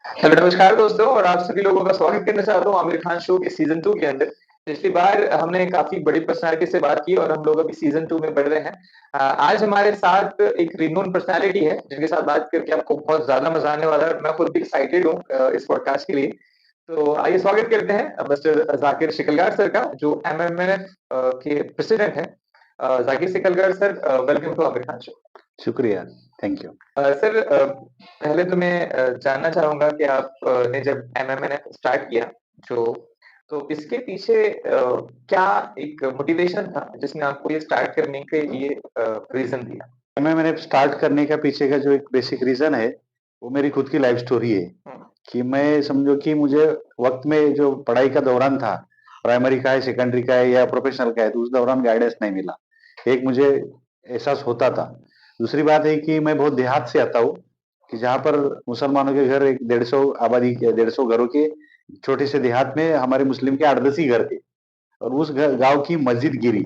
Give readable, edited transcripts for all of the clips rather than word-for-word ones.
Hello नमस्कार दोस्तों और आप सभी लोगों का स्वागत करना चाहता हूँ आमिर खान शो के सीजन 2 के अंदर। पिछली बार हमने काफी बड़ी पर्सनालिटी से बात की और हम लोग अभी सीजन 2 में बढ़ रहे हैं। आज हमारे साथ एक रिनोन पर्सनालिटी है जिनके साथ बात करके आपको बहुत ज्यादा मजा आने वाला है। मैं खुद भी एक्साइटेड हूँ इस पॉडकास्ट के लिए। तो आइए स्वागत करते हैं मिस्टर जाकिर शिकलगार सर का जो एमएमएनएफ के प्रेसिडेंट है। Zakir Shikalgar sir, welcome to Aamir Khan show. शुक्रिया, थैंक यू। सर, पहले तो मैं जानना चाहूँगा कि आप ने जब एमएमएनएफ स्टार्ट किया जो तो इसके पीछे क्या एक मोटिवेशन था जिसने आपको ये स्टार्ट करने के लिए रीज़न दिया? मैंने स्टार्ट करने का पीछे का जो एक बेसिक रीज़न है, वो मेरी खुद की लाइफ़ स्टोरी है हुँ, कि मैं समझो कि मुझे वक़्त में जो पढ़ाई का दौरान था, प्राइमरी का है, सेकेंडरी का है या प्रोफ़ेशनल का है, तो उस दौरान गाइडेंस नहीं मिला। एक मुझे एहसास होता था। दूसरी बात है कि मैं बहुत देहात से आता हूँ, कि जहाँ पर मुसलमानों के घर एक 150 आबादी के 150 घरों के छोटे से देहात में हमारे मुस्लिम के 8-10 ही घर थे। और उस गांव की मस्जिद गिरी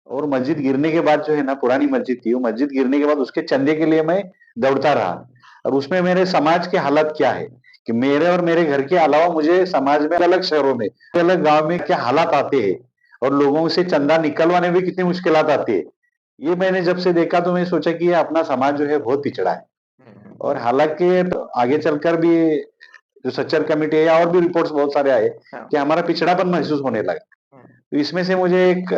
और मस्जिद गिरने के बाद जो है ना पुरानी मस्जिद थी वो मस्जिद गिरने के बाद उसके चंदे के लिए मैं दौड़ता रहा और उसमें मेरे समाज के हालात क्या है कि मेरे और मेरे घर के अलावा मुझे समाज में अलग शहरों में अलग गांव में क्या हालात आते हैं और लोगों से चंदा निकलवाने में कितनी मुश्किलात आती है। ये मैंने जब से देखा तो मैं सोचा कि ये अपना समाज जो है बहुत पिछड़ा है। हुँ, और हालांकि आगे चलकर भी जो सच्चर कमेटी है या और भी रिपोर्ट्स बहुत सारे आए हाँ, कि हमारा पिछड़ापन महसूस होने लगा। हुँ, तो इसमें से मुझे एक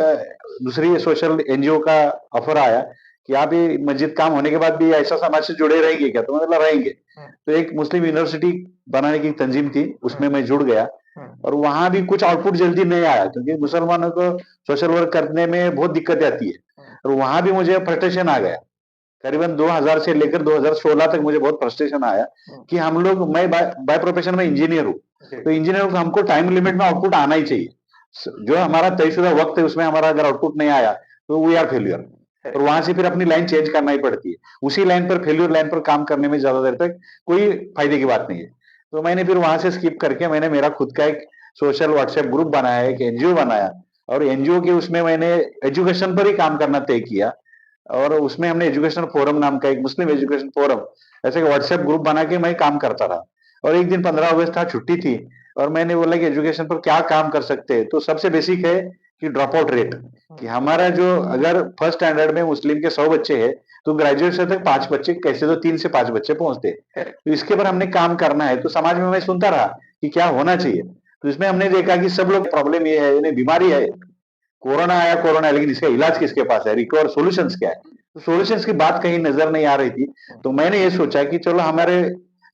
दूसरी सोशल एनजीओ का ऑफर आया कि आप ये मस्जिद काम होने के बाद भी ऐसा समाज से जुड़े रहेंगे क्या? तो मैं बोला रहेंगे। हुँ, तो एक मुस्लिम यूनिवर्सिटी बनाने की तंजीम थी, हुँ, उसमें मैं जुड़ गया हुँ, और वहाँ भी कुछ आउटपुट जल्दी नहीं आया क्योंकि मुसलमानों को सोशल वर्क करने में बहुत दिक्कत आती है हुँ, और वहाँ भी मुझे फ्रस्ट्रेशन आ गया। करीबन 2000 से लेकर 2016 तक मुझे बहुत फ्रस्ट्रेशन आया हुँ, कि हम लोग मैं बाय बाय प्रोफेशन में इंजीनियर हूँ। जी, तो इंजीनियर को हमको टाइम लिमिट में आउटपुट आना ही चाहिए। जो हमारा तयशुदा वक्त है उसमें हमारा अगर आउटपुट नहीं आया तो वी आर फेल्यूर और करेक्ट, वहां से फिर अपनी लाइन चेंज करना ही पड़ती है। उसी लाइन पर फेल्यूर लाइन पर काम करने में ज्यादा देर तक कोई फायदे की बात नहीं है। तो मैंने फिर वहां से स्किप करके मैंने मेरा खुद का एक सोशल व्हाट्सएप ग्रुप बनाया, एक एनजीओ बनाया और एनजीओ के उसमें मैंने एजुकेशन पर ही काम करना तय किया और उसमें हमने एजुकेशन फोरम नाम का एक मुस्लिम एजुकेशन फोरम ऐसे व्हाट्सएप ग्रुप बना के मैं काम करता रहा। और एक दिन 15 अगस्त था, छुट्टी थी और मैंने बोला कि एजुकेशन पर क्या काम कर सकते हैं। तो सबसे बेसिक है कि ड्रॉप आउट रेट, कि हुँ, हमारा जो अगर फर्स्ट स्टैंडर्ड में मुस्लिम के 100 बच्चे हैं तो ग्रेजुएशन तक 5 बच्चे कैसे तो 3 से 5 बच्चे पहुंचते हैं। करेक्ट, तो इसके ऊपर हमने काम करना है। तो समाज में मैं सुनता रहा कि क्या होना चाहिए। तो इसमें हमने देखा कि सब लोग प्रॉब्लम ये है, इन्हें बीमारी है, कोरोना आया कोरोना है, लेकिन इसका इलाज किसके पास है, रिकवर सॉल्यूशंस क्या है। तो सॉल्यूशंस की बात कहीं नजर नहीं आ रही थी। हुँ, तो मैंने ये सोचा कि चलो हमारे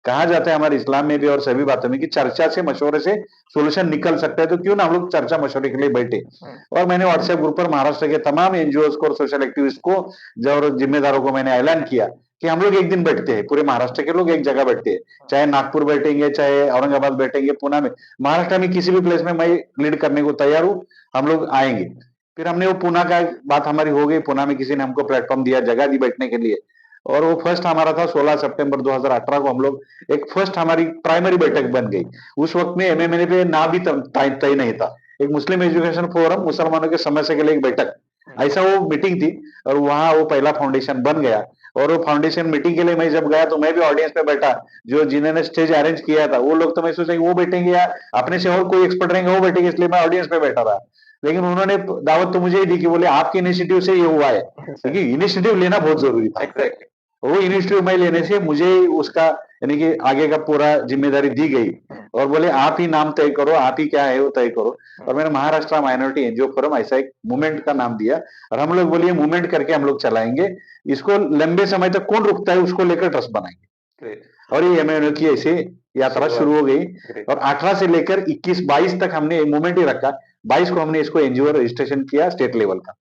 कहा जाता है हमारे इस्लाम में भी और सभी बातों में कि चर्चा से मशवरे से सॉल्यूशन निकल सकता है, तो क्यों ना हम लोग चर्चा मशवरे के लिए बैठे। हुँ, और मैंने व्हाट्सएप ग्रुप पर महाराष्ट्र के तमाम एनजीओ को और सोशल एक्टिविस्ट को जो जिम्मेदारों को मैंने ऐलान किया कि हम लोग एक दिन बैठते हैं, पूरे महाराष्ट्र के लोग एक जगह बैठते हैं, हुँ, चाहे नागपुर बैठेंगे, चाहे औरंगाबाद बैठेंगे, पुणे में, महाराष्ट्र में किसी भी प्लेस में मैं लीड करने को तैयार हूँ, हम लोग आएंगे। फिर हमने वो पूना का बात हमारी हो गई, पूना में किसी ने हमको प्लेटफॉर्म दिया, जगह दी बैठने के लिए और वो फर्स्ट हमारा था 16 सितंबर 2018 को हम लोग एक फर्स्ट हमारी प्राइमरी बैठक बन गई। उस वक्त में एमएमएन पे ना भी तय नहीं था। एक मुस्लिम एजुकेशन फोरम मुसलमानों के समस्या के लिए एक बैठक, हुँ, ऐसा वो मीटिंग थी और वहां वो पहला फाउंडेशन बन गया। और वो फाउंडेशन मीटिंग के लिए मैं जब गया तो मैं भी ऑडियंस में बैठा। जो जिन्होंने स्टेज अरेंज किया था वो लोग तो मैं सोचा कि वो बैठेंगे या अपने से और कोई एक्सपर्ट रहेंगे वो बैठेंगे, इसलिए मैं ऑडियंस में बैठा रहा। लेकिन उन्होंने दावत तो मुझे ही दी कि बोले आपके इनिशिएटिव से ये हुआ है, अच्छा, क्योंकि इनिशिएटिव लेना बहुत जरूरी था। एग्ज़ैक्टली, वो इनिशिएटिव मैं लेने से मुझे उसका यानी कि आगे का पूरा जिम्मेदारी दी गई हुँ, और बोले आप ही नाम तय करो, आप ही क्या है वो तय करो। हुँ, और मैंने महाराष्ट्र माइनॉरिटी एनजीओ फोरम ऐसा एक मूवमेंट का नाम दिया और हम लोग बोलिए मूवमेंट करके हम लोग चलाएंगे, इसको लंबे समय तक कौन रुकता है उसको लेकर ट्रस्ट बनाएंगे। ग्रेट, और ये एमएनओ की ऐसे यात्रा शुरू शुरुआत, हो गई ग्रेट, और 18 से लेकर 21-22 तक हमने मूवमेंट ही रखा। 22 को हमने इसको एनजीओ रजिस्ट्रेशन किया स्टेट लेवल का।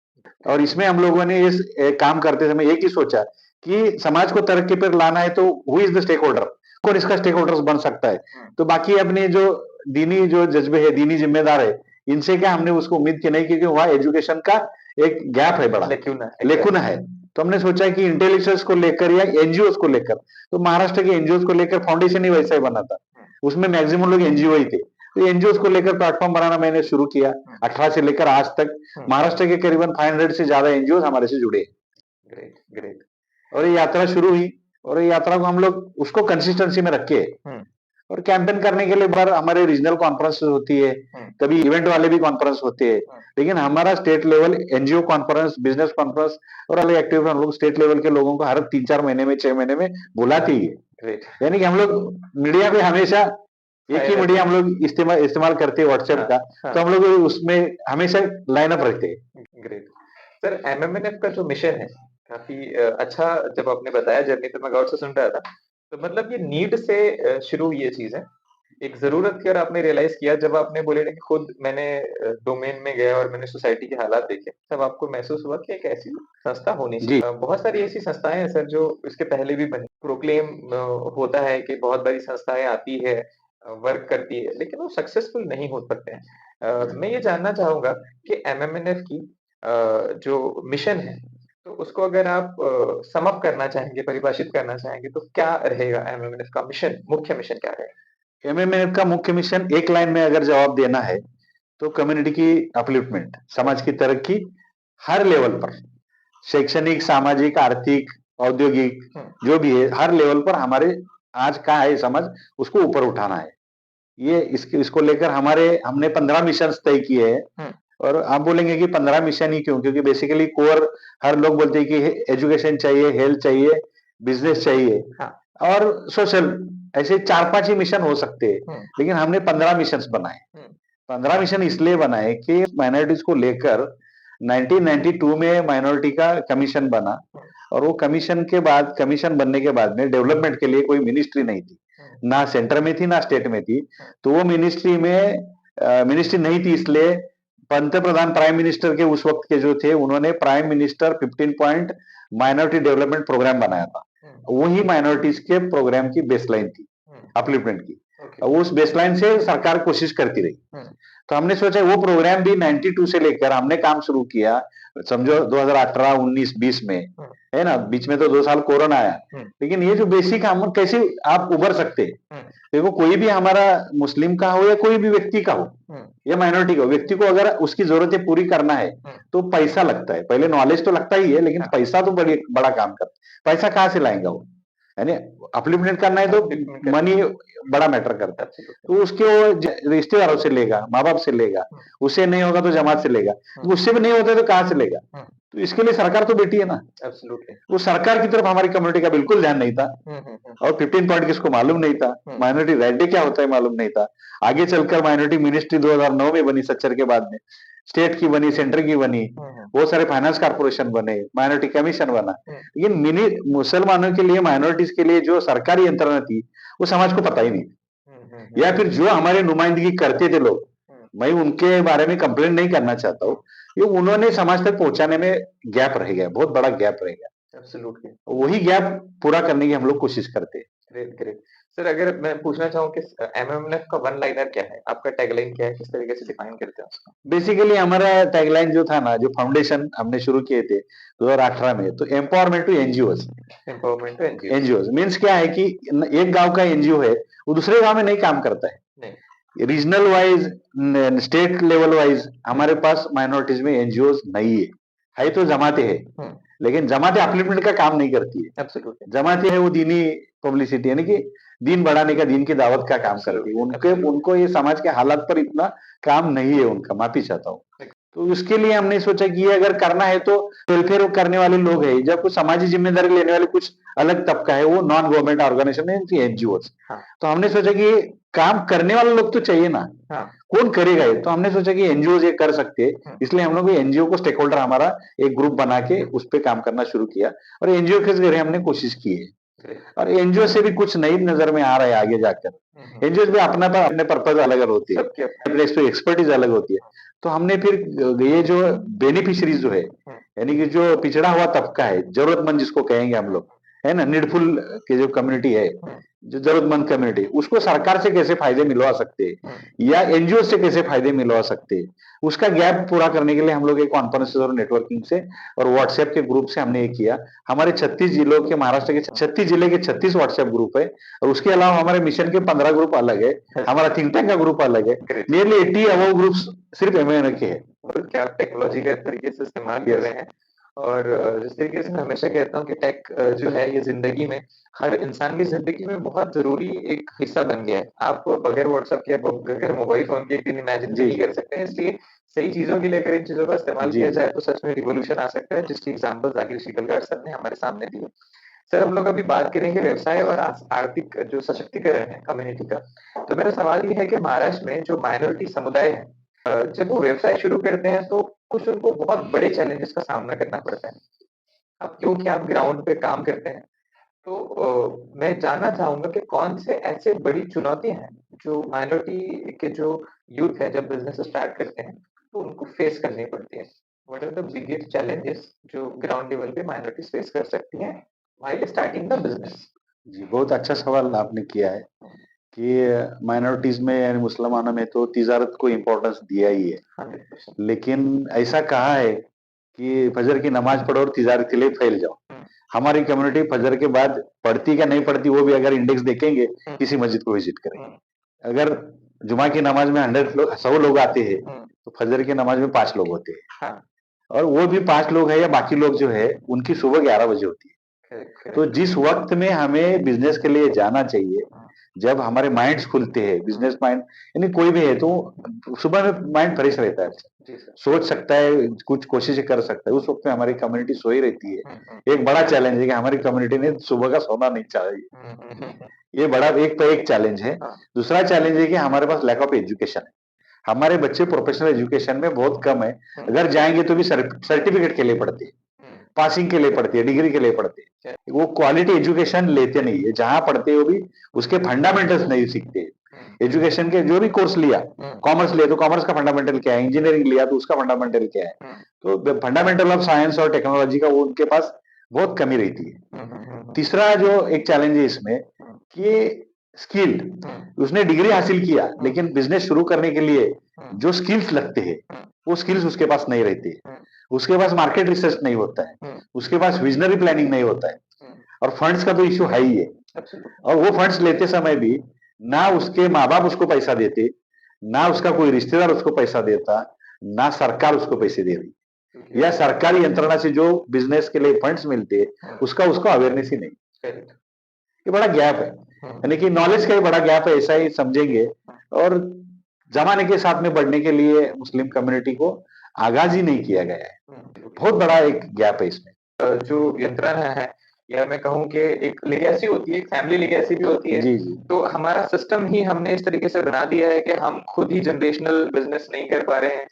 और इसमें हम लोगों ने इस काम करते समय एक ही सोचा कि समाज को तरक्की पर लाना है तो who is the stake holder, कौन इसका स्टेक होल्डर बन सकता है। हुँ, तो बाकी अपने जो दीनी जो जज्बे है, दीनी जिम्मेदार है, इनसे क्या हमने उसको उम्मीद की नहीं, क्योंकि वहां एजुकेशन का एक गैप है बड़ा, लेक्यूना, लेकुना एग्ज़ैक्टली, है। तो हमने सोचा कि इंटेलेक्चुअल्स को लेकर या एनजीओ को लेकर, तो महाराष्ट्र के एनजीओ को लेकर फाउंडेशन ही वैसा ही बना था। हुँ, उसमें मैक्सिमम लोग एनजीओ ही थे। तो एनजीओ को लेकर प्लेटफॉर्म बनाना मैंने शुरू किया। हुँ, 18 से लेकर आज तक हुँ, महाराष्ट्र के करीबन 500 से ज्यादा एनजीओ हमारे से जुड़े हैं। ग्रेट, ग्रेट, और ये यात्रा शुरू हुई और ये यात्रा को हम लोग उसको कंसिस्टेंसी में रखे। हुँ, और कैंपेन करने के लिए बार हमारे रीजनल कॉन्फ्रेंस होती है, कभी इवेंट वाले भी कॉन्फ्रेंस होते हैं, लेकिन हमारा state level NGO conference, business conference और अलग एक्टिव हम लोग स्टेट लेवल के लोगों को हर 3-4 महीने में 6 महीने में बुलाते ही है। यानी कि हम लोग मीडिया पे हमेशा एक ही मीडिया हम लोग इस्तेमाल करते हैं व्हाट्सएप का, तो हम लोग उसमें हमेशा लाइन अप रखते हैं। ग्रेट सर, एमएमएनएफ का जो मिशन है काफी अच्छा, जब आपने बताया जर्नी तो मैं गौर से सुन रहा था, तो मतलब ये नीड से शुरू हुई ये चीज है, एक जरूरत की, और आपने रियलाइज किया जब आपने बोले ना कि खुद मैंने डोमेन में गया और मैंने सोसाइटी के हालात देखे, तब आपको महसूस हुआ कि एक ऐसी संस्था होनी चाहिए। बहुत सारी ऐसी संस्थाएं हैं सर जो इसके पहले भी बनी, प्रोक्लेम होता है कि बहुत बड़ी संस्थाएं आती है, वर्क करती है, लेकिन वो सक्सेसफुल नहीं हो सकते हैं। मैं ये जानना चाहूंगा कि एमएमएनएफ की जो मिशन है, तो उसको अगर आप सम अप करना चाहेंगे, परिभाषित करना चाहेंगे, तो क्या रहेगा एमएमएनएफ का मिशन, मुख्य मिशन क्या रहेगा? एमएमएनएफ का मुख्य मिशन एक लाइन में अगर जवाब देना है तो कम्युनिटी की अपलिफ्टमेंट, समाज की तरक्की हर लेवल पर, शैक्षणिक, सामाजिक, आर्थिक, औद्योगिक, जो भी है हर लेवल पर हमारे आज का है समाज, उसको ऊपर उठाना है। ये इसको लेकर हमने 15 मिशन तय किए हैं। और आप बोलेंगे कि 15 मिशन ही क्यों? क्योंकि बेसिकली कोर हर लोग बोलते हैं कि एजुकेशन चाहिए, हेल्थ चाहिए, बिजनेस चाहिए और सोशल, ऐसे 4-5 ही मिशन हो सकते हैं, लेकिन हमने 15 मिशन बनाए। 15 मिशन इसलिए बनाए कि माइनॉरिटीज को लेकर 1992 में माइनॉरिटी का कमीशन बना, और वो कमीशन बनने के बाद में डेवलपमेंट के लिए कोई मिनिस्ट्री नहीं थी, ना सेंटर में थी ना स्टेट में थी। तो वो मिनिस्ट्री नहीं थी, इसलिए पंत प्रधान प्राइम मिनिस्टर के उस वक्त के जो थे, उन्होंने prime minister 15 point minority development program बनाया था। वही माइनॉरिटीज के प्रोग्राम की बेसलाइन थी, अपलिफ्टमेंट की। उस बेसलाइन से सरकार कोशिश करती रही। तो हमने सोचा वो प्रोग्राम भी 92 से लेकर हमने काम शुरू किया, समझो 2018, 19, 20 में, है ना, बीच में तो 2 साल कोरोना आया, लेकिन ये जो बेसिक हम कैसे आप उभर सकते हैं। देखो, कोई भी हमारा मुस्लिम का हो या कोई भी व्यक्ति का हो या माइनॉरिटी का हो, व्यक्ति को अगर उसकी जरूरतें पूरी करना है तो पैसा लगता है। पहले नॉलेज तो लगता ही है, लेकिन पैसा तो बड़ा काम करता है। पैसा कहाँ से लाएंगा वो, यानी अपलिफ्टमेंट करना है तो मनी बड़ा मैटर करता है। तो उसके वो रिश्तेदारों से लेगा, माँ बाप से लेगा, उससे नहीं होगा तो जमात से लेगा, तो उससे भी नहीं होता तो कहाँ से लेगा? तो इसके लिए सरकार तो बैठी है ना। एब्सोल्युटली। वो सरकार की तरफ हमारी कम्युनिटी का बिल्कुल ध्यान नहीं था, और 15 पॉइंट किसको मालूम नहीं था, माइनॉरिटी राइट डे क्या होता है मालूम नहीं था। आगे चलकर माइनॉरिटी मिनिस्ट्री 2009 में बनी, सच्चर के बाद में स्टेट की बनी, सेंटर की बनी, बहुत सारे फाइनेंस कारपोरेशन बने, माइनॉरिटी कमीशन बना। लेकिन मुसलमानों के लिए, माइनॉरिटीज के लिए जो सरकारी यंत्रणा थी वो समाज को पता ही नहीं, या फिर जो हमारे नुमाइंदगी करते थे लोग, मैं उनके बारे में कंप्लेंट नहीं करना चाहता हूँ, ये उन्होंने समाज तक पहुंचाने में गैप रह गया, बहुत बड़ा गैप रह गया। एब्सोल्युटली। वही गैप पूरा करने की हम लोग कोशिश करते हैं। Great, great. सर, अगर मैं पूछना चाहूँ कि एमएमएनएफ का वन लाइनर क्या है? आपका टैगलाइन क्या है? किस तरीके से डिफाइन करते हैं उसको? बेसिकली हमारा टैगलाइन जो था ना, जो फाउंडेशन हमने शुरू किए थे 2018 में, तो empowerment to NGOs. Empowerment to NGO. NGOs means क्या है कि एक गांव का एनजीओ है, वो दूसरे गांव में नहीं काम करता है। नहीं। Regional wise, state level wise हमारे पास माइनॉरिटीज में एनजीओ नहीं है तो जमाते हैं, लेकिन जमाते अपलिफ्टमेंट का काम नहीं करती है। एब्सोल्युटली। जमाते है वो दीनी पब्लिसिटी, यानी कि दीन बढ़ाने का, दीन की दावत का काम करती है। उनको ये समाज के हालात पर इतना काम नहीं है उनका, माफी चाहता हूँ। तो उसके लिए हमने सोचा कि ये अगर करना है तो वेलफेयर करने वाले लोग हैं, जब कुछ समाजी जिम्मेदारी लेने वाले कुछ अलग तबका है, वो नॉन गवर्नमेंट ऑर्गेनाइजेशन है, एनजीओ। तो हमने सोचा कि काम करने वाले लोग तो चाहिए ना, कौन करेगा ये? तो हमने सोचा कि एनजीओ ये कर सकते हैं, इसलिए हम लोग एनजीओ को स्टेक होल्डर हमारा एक ग्रुप बना के उस पर काम करना शुरू किया, और एनजीओ के जरिए हमने कोशिश की है। और एनजीओ से भी कुछ नई नजर में आ रहा है आगे जाकर। एनजीओ भी अपने पर्पज अलग अलग होती है, अपने एक्सपर्टीज अलग होती है। तो हमने फिर ये जो बेनिफिशरीज जो है, यानी कि जो पिछड़ा हुआ तबका है, जरूरतमंद जिसको कहेंगे हम लोग, है ना, नीडफुल की जो कम्युनिटी है, जो जरूरतमंद कम्युनिटी, उसको सरकार से कैसे फायदे मिलवा सकते हैं या एनजीओ से कैसे फायदे मिलवा सकते हैं, उसका गैप पूरा करने के लिए हम लोग एक कॉन्फ्रेंस और नेटवर्किंग से और व्हाट्सएप के ग्रुप से हमने ये किया। हमारे 36 जिलों के, महाराष्ट्र के 36 जिले के 36 व्हाट्सएप ग्रुप है, और उसके अलावा हमारे मिशन के 15 ग्रुप अलग है, हमारा थिंक टैंक का ग्रुप अलग है। नियरली 80 अबव ग्रुप सिर्फ एमएनए के है। क्या टेक्नोलॉजी का तरीके से इस्तेमाल कर रहे हैं, और जिस तरीके से मैं हमेशा कहता हूँ कि टेक जो है ये ज़िंदगी में हर इंसान की ज़िंदगी में बहुत ज़रूरी एक हिस्सा बन गया है। आप बगैर व्हाट्सएप के, बगैर मोबाइल फ़ोन के एक दिन इमेजिन भी जी, नहीं जी। कर सकते हैं, इसलिए सही चीज़ों के लिए अगर इन चीज़ों का इस्तेमाल जी, किया जी। जाए तो सच में रिवॉल्यूशन आ सकता है, जिसकी एग्ज़ाम्पल ज़ाकिर शिकलगार सर ने हमारे सामने दी है। सर, हम लोग अभी बात करेंगे व्यवसाय और आर्थिक जो सशक्तिकरण है कम्युनिटी का। तो मेरा सवाल ये है कि महाराष्ट्र में जो माइनॉरिटी समुदाय है, जब वो व्यवसाय शुरू करते हैं तो कुछ उनको बहुत बड़े चैलेंजेस का सामना करना पड़ता है। अब क्योंकि आप ग्राउंड पे काम करते हैं, तो मैं जानना चाहूँगा कि कौन से ऐसे बड़ी चुनौतियाँ हैं, जो माइनॉरिटी के जो यूथ है जब बिज़नेस स्टार्ट करते हैं, तो उनको फेस करनी पड़ती है? What are the biggest challenges जो ग्राउंड लेवल पे माइनॉरिटीज़ फेस कर सकती हैं व्हाइल स्टार्टिंग द बिज़नेस? जी, बहुत अच्छा सवाल आपने किया है कि माइनॉरिटीज़ में यानी मुसलमानों में तो तिजारत को इम्पोर्टेंस दिया ही है। 100%। लेकिन ऐसा कहा है कि फजर की नमाज़ पढ़ो और तिजारत के लिए फैल जाओ। हुँ, हमारी कम्युनिटी फजर के बाद पढ़ती क्या नहीं पढ़ती वो भी अगर इंडेक्स देखेंगे, हुँ, किसी मस्जिद को विज़िट करें। हुँ, अगर जुमा की नमाज़ में 100 लोग आते हैं, हुँ, तो फजर की नमाज़ में 5 लोग होते हैं। हाँ, और वो भी 5 लोग हैं या बाकी लोग जो है, उनकी सुबह 11 बजे होती है। करेक्ट, तो करेक्ट। जिस वक़्त में हमें बिज़नेस के लिए जाना चाहिए, हाँ, जब हमारे माइंड्स खुलते हैं, हाँ, बिज़नेस माइंड यानी कोई भी है तो सुबह में माइंड फ्रेश रहता है। जी सर। सोच सकता है, कुछ कोशिशें कर सकता है। उस वक़्त में हमारी कम्युनिटी सोई रहती है। हुँ, हुँ, एक बड़ा चैलेंज है कि हमारी कम्युनिटी ने सुबह का सोना नहीं चाहिए। हुँ, हुँ, हुँ, हुँ, ये बड़ा एक पे एक चैलेंज है। हाँ, दूसरा चैलेंज है कि हमारे पास लैक ऑफ एजुकेशन है। हमारे बच्चे प्रोफेशनल एजुकेशन में बहुत कम है। हुँ, अगर जाएँगे तो भी सर्टिफ़िकेट के लिए पढ़ते हैं, हुँ, पासिंग के लिए पढ़ते हैं, डिग्री के लिए पढ़ते च हैं। वो क्वालिटी एजुकेशन लेते नहीं है। जहाँ पढ़ते हैं वो भी उसके फंडामेंटल्स नहीं सीखते। हुँ, एजुकेशन के जो भी कोर्स लिया, हुँ, कॉमर्स लिया तो कॉमर्स का फंडामेंटल क्या है, इंजीनियरिंग लिया तो उसका फंडामेंटल क्या है। हुँ, तो फंडामेंटल ऑफ साइंस और टेक्नोलॉजी का वो उनके पास बहुत कमी रहती है। हुँ, हुँ, हुँ, हुँ, तीसरा जो एक चैलेंज है इसमें हुँ, कि स्किल्ड हुँ, उसने डिग्री हासिल किया हुँ, लेकिन बिजनेस शुरू करने के लिए हुँ, जो स्किल्स लगते हैं हुँ, वो स्किल्स उसके पास नहीं रहती है। हुँ, उसके पास मार्केट रिसर्च नहीं होता है, हुँ, उसके पास विजनरी प्लानिंग नहीं होता है हुँ, और फंड्स का तो इश्यू है ही है। एब्सोल्युटली। और वो फंड्स लेते समय भी ना उसके माँ बाप उसको पैसा देते, ना उसका कोई रिश्तेदार उसको पैसा देता, ना सरकार उसको पैसे दे रही, क्योंकि या वो सरकारी यंत्रणा से जो बिजनेस के लिए फंड्स मिलते हुँ, उसका उसको अवेयरनेस ही नहीं। करेक्ट। ये बड़ा गैप है, हुँ, यानी कि नॉलेज का ही बड़ा गैप है, ऐसा ही समझेंगे। हुँ, और जमाने के साथ में बढ़ने के लिए मुस्लिम कम्युनिटी को आगाज ही नहीं किया गया है। हुँ, बहुत बड़ा एक गैप है इसमें। जो यंत्रणा है या मैं कहूँ कि एक लेगेसी होती है, एक फैमिली लेगेसी भी होती है। जी, जी। तो हमारा सिस्टम ही हमने इस तरीके से बना दिया है कि हम खुद ही जनरेशनल बिज़नेस नहीं कर पा रहे हैं।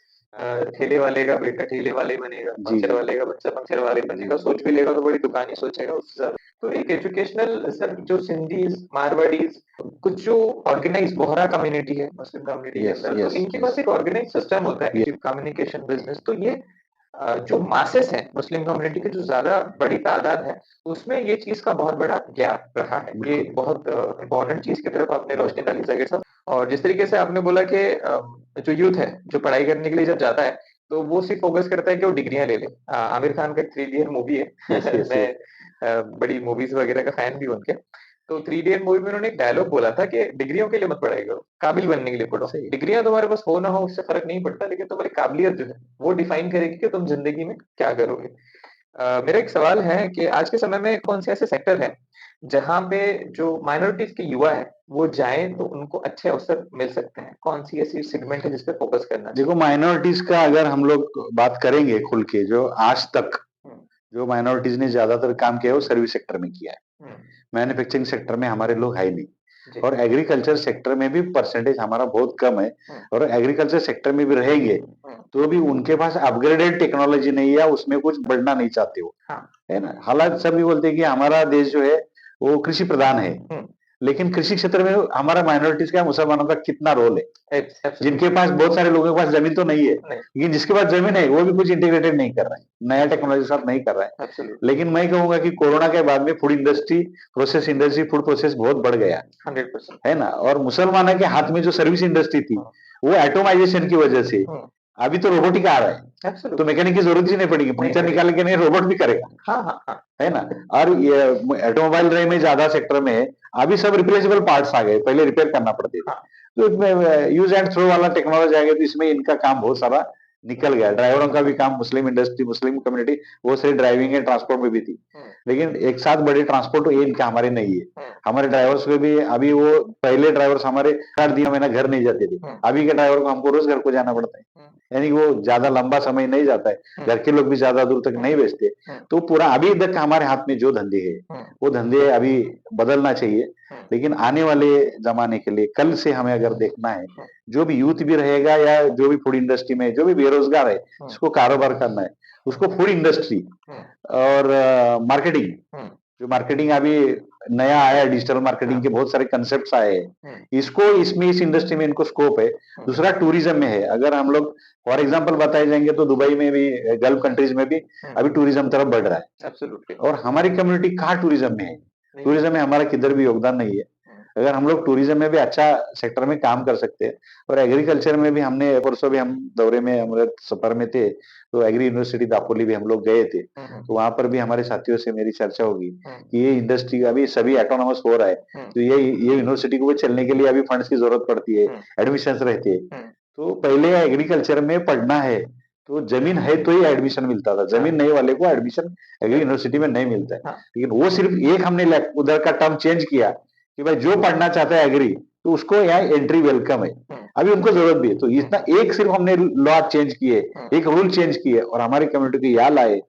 ठेले वाले का बेटा ठेले वाले ही बनेगा, जी, पंक्चर जी। वाले का बच्चा पंक्चर वाले ही जी, बनेगा, जी। सोच भी लेगा तो बड़ी दुकान ही सोचेगा उससे ज़्यादा। तो एक एजुकेशनल सर जो सिंधीज़, मारवाड़ीज़ कुछ जो ऑर्गेनाइज़ बोहरा कम्युनिटी है, मुस्लिम कम्युनिटी के यस, अंदर, तो यस, इनके यस। पास एक ऑर्गेनाइज़ सिस्टम होता है ये कम्युनिकेशन बिज़नेस। तो ये जो मासेस हैं, मुस्लिम कम्युनिटी की जो ज़्यादा बड़ी तादाद है, उसमें ये चीज़ का बहुत बड़ा गैप रहा है। ये बिल्कुल, बहुत इम्पोर्टेंट चीज़ की तरफ आपने रोशनी बिल्कुल। डाली ज़ाकिर साहब। और जिस तरीके से आपने बोला कि जो यूथ है, जो पढ़ाई करने के लिए जब जाता है, तो वो सिर्फ़ फ़ोकस करता है कि वो डिग्रियाँ ले ले। आमिर खान का एक थ्री इडियट मूवी है। यस, यस, मैं यस। बड़ी मूवीज़ वगैरह का फ़ैन भी हूँ उनके। तो थ्री इडियट मूवी में उन्होंने एक डायलॉग बोला था कि डिग्रियों के लिए मत पढ़ाई करो, काबिल बनने के लिए पढ़ो। सही है। डिग्रियाँ तुम्हारे पास हो ना हो उससे फ़र्क नहीं पड़ता, लेकिन तुम्हारी काबिलियत जो है, वो डिफाइन करेगी कि तुम ज़िंदगी में क्या करोगे। मेरा एक सवाल है कि आज के समय में कौन से ऐसे सेक्टर हैं, जहाँ पे जो माइनॉरिटीज़ के युवा हैं, वो जाएँ तो उनको अच्छे अवसर मिल सकते हैं? कौन-सी ऐसी सेगमेंट है जिस पे फ़ोकस करना देखो चाहिए? माइनॉरिटीज़ का अगर हम लोग बात करेंगे खुल के जो आज तक हुँ, जो माइनॉरिटीज़ ने ज़्यादातर काम किया है वो सर्विस सेक्टर में किया है। हुँ, मैन्युफैक्चरिंग सेक्टर में हमारे लोग है ही नहीं। जी, और एग्रीकल्चर सेक्टर में भी परसेंटेज हमारा बहुत कम है। हुँ, और एग्रीकल्चर सेक्टर में भी रहेंगे, हुँ, तो भी उनके पास अपग्रेडेड टेक्नोलॉजी नहीं है या उसमें कुछ बढ़ना नहीं चाहते वो, हाँ, है ना? हालाँकि सभी बोलते हैं कि हमारा देश जो है वो कृषि प्रधान है, हुँ, लेकिन कृषि क्षेत्र में हमारा माइनॉरिटीज़ का, मुसलमानों का कितना रोल है? जिनके एब्सोल्यूटली पास बहुत सारे लोगों के पास ज़मीन तो नहीं है, नहीं, लेकिन जिसके पास ज़मीन है वो भी कुछ इंटीग्रेटेड नहीं कर रहा है, नया टेक्नोलॉजी के साथ नहीं कर रहा है। एब्सोल्यूटली लेकिन मैं कहूँगा कि कोरोना के बाद में food industry, process industry, food process बहुत बढ़ गया, 100% है ना? और मुसलमानों के हाथ में जो सर्विस इंडस्ट्री थी, हाँ, वो एटोमाइज़ेशन की वजह से हुँ, अभी तो रोबोटिक आ रहा है, तो एब्सोल्यूटली मैकेनिक की ज़रूरत ही नहीं पड़ेगी, नहीं पंक्चर पड़ेगी। निकाल के नहीं रोबोट भी करेगा, हाँ, हाँ, हाँ, है ना? और ये ऑटोमोबाइल रहे में ज़्यादा सेक्टर में है, अभी सब रिप्लेसेबल पार्ट्स आ गए, पहले रिपेयर करना पड़ते थे। हाँ, तो इसमें यूज़ एंड थ्रो वाला टेक्नोलॉजी आ गया, तो इसमें इनका काम बहुत सारा निकल गया। ड्राइवरों का भी काम मुस्लिम इंडस्ट्री, मुस्लिम कम्युनिटी वो सिर्फ ड्राइविंग एंड ट्रांसपोर्ट में भी थी, लेकिन एक साथ बड़े ट्रांसपोर्ट ये इनका हमारे नहीं है। हमारे ड्राइवर्स को भी अभी वो पहले ड्राइवर्स हमारे 8 महीना घर नहीं जाते थे, अभी के ड्राइवर को हमको रोज घर को जाना पड़ता है, यानी वो ज्यादा लंबा समय नहीं जाता है, घर के लोग भी ज्यादा दूर तक नहीं बेचते। तो पूरा अभी तक हमारे हाथ में जो धंधे है वो धंधे अभी बदलना चाहिए, लेकिन आने वाले जमाने के लिए कल से हमें अगर देखना है, जो भी यूथ भी रहेगा या जो भी फूड इंडस्ट्री में जो भी बेरोजगार है उसको कारोबार करना है, उसको फूड इंडस्ट्री और मार्केटिंग, जो मार्केटिंग अभी नया आया है, डिजिटल मार्केटिंग के बहुत सारे कंसेप्ट आए हैं, इसको इसमें इस इंडस्ट्री में इनको स्कोप है। दूसरा टूरिज्म में है, अगर हम लोग फॉर एग्जांपल बताए जाएंगे तो दुबई में भी, गल्फ कंट्रीज में भी अभी टूरिज्म तरफ बढ़ रहा है। एब्सोल्युटली। और हमारी कम्युनिटी कहाँ टूरिज्म में है? टूरिज्म में हमारा किधर भी योगदान नहीं है। अगर हम लोग टूरिज्म में भी अच्छा सेक्टर में काम कर सकते हैं, और एग्रीकल्चर में भी हमने परसों भी हम दौरे में हमारे सफर में थे, तो एग्री यूनिवर्सिटी दापोली भी हम लोग गए थे, तो वहां पर भी हमारे साथियों से मेरी चर्चा होगी कि ये इंडस्ट्री अभी सभी ऑटोनॉमस हो रहा है, तो ये यूनिवर्सिटी को चलने के लिए अभी फंड्स की जरूरत पड़ती है, एडमिशन रहती है। तो पहले एग्रीकल्चर में पढ़ना है तो जमीन है तो ही एडमिशन मिलता था, जमीन नहीं वाले को एडमिशन एग्री यूनिवर्सिटी में नहीं मिलता है। लेकिन वो सिर्फ एक हमने उधर का टर्म चेंज किया कि भाई जो पढ़ना चाहता है एग्री तो उसको यहाँ एंट्री वेलकम है, अभी उनको जरूरत भी है। तो इतना एक सिर्फ हमने लॉ चेंज किए, एक रूल चेंज किए और हमारी कम्युनिटी को यहाँ लाए,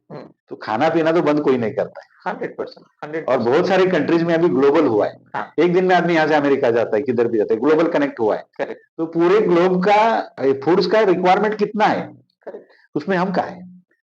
तो खाना पीना तो बंद कोई नहीं करता है। 100%। और बहुत सारी कंट्रीज में अभी ग्लोबल हुआ है। हाँ। एक दिन में आदमी यहाँ से अमेरिका जाता है, किधर भी जाता है, ग्लोबल कनेक्ट हुआ है। तो पूरे ग्लोब का फूड्स का रिक्वायरमेंट कितना है, उसमें हम कहा है।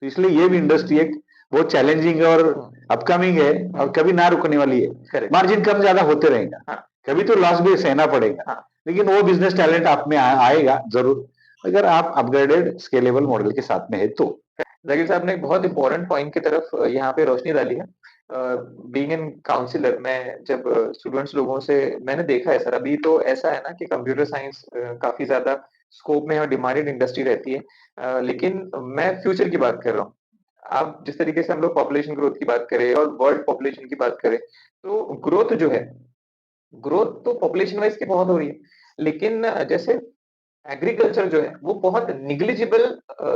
तो इसलिए ये भी इंडस्ट्री एक बहुत चैलेंजिंग और अपकमिंग है और कभी ना रुकने वाली है। मार्जिन कम ज्यादा होते रहेगा, कभी तो लॉस भी सहना पड़ेगा, लेकिन वो बिजनेस टैलेंट आप में आएगा जरूर, अगर आप अपग्रेडेड स्केलेबल मॉडल के साथ में है तो। जाकिर साहब ने एक बहुत इंपॉर्टेंट पॉइंट की तरफ यहाँ पे रोशनी डाली है। बीइंग एन काउंसलर, मैं जब स्टूडेंट्स लोगों से मैंने देखा है सर, अभी तो ऐसा है ना कि कंप्यूटर साइंस काफी ज्यादा स्कोप में और डिमांडेड इंडस्ट्री रहती है, लेकिन मैं फ्यूचर की बात कर रहा हूँ। आप जिस तरीके से हम लोग पॉपुलेशन ग्रोथ की बात करें और वर्ल्ड पॉपुलेशन की बात करें, तो ग्रोथ जो है, ग्रोथ तो पॉपुलेशन वाइज की बहुत हो रही है, लेकिन जैसे एग्रीकल्चर जो है वो बहुत निग्लिजिबल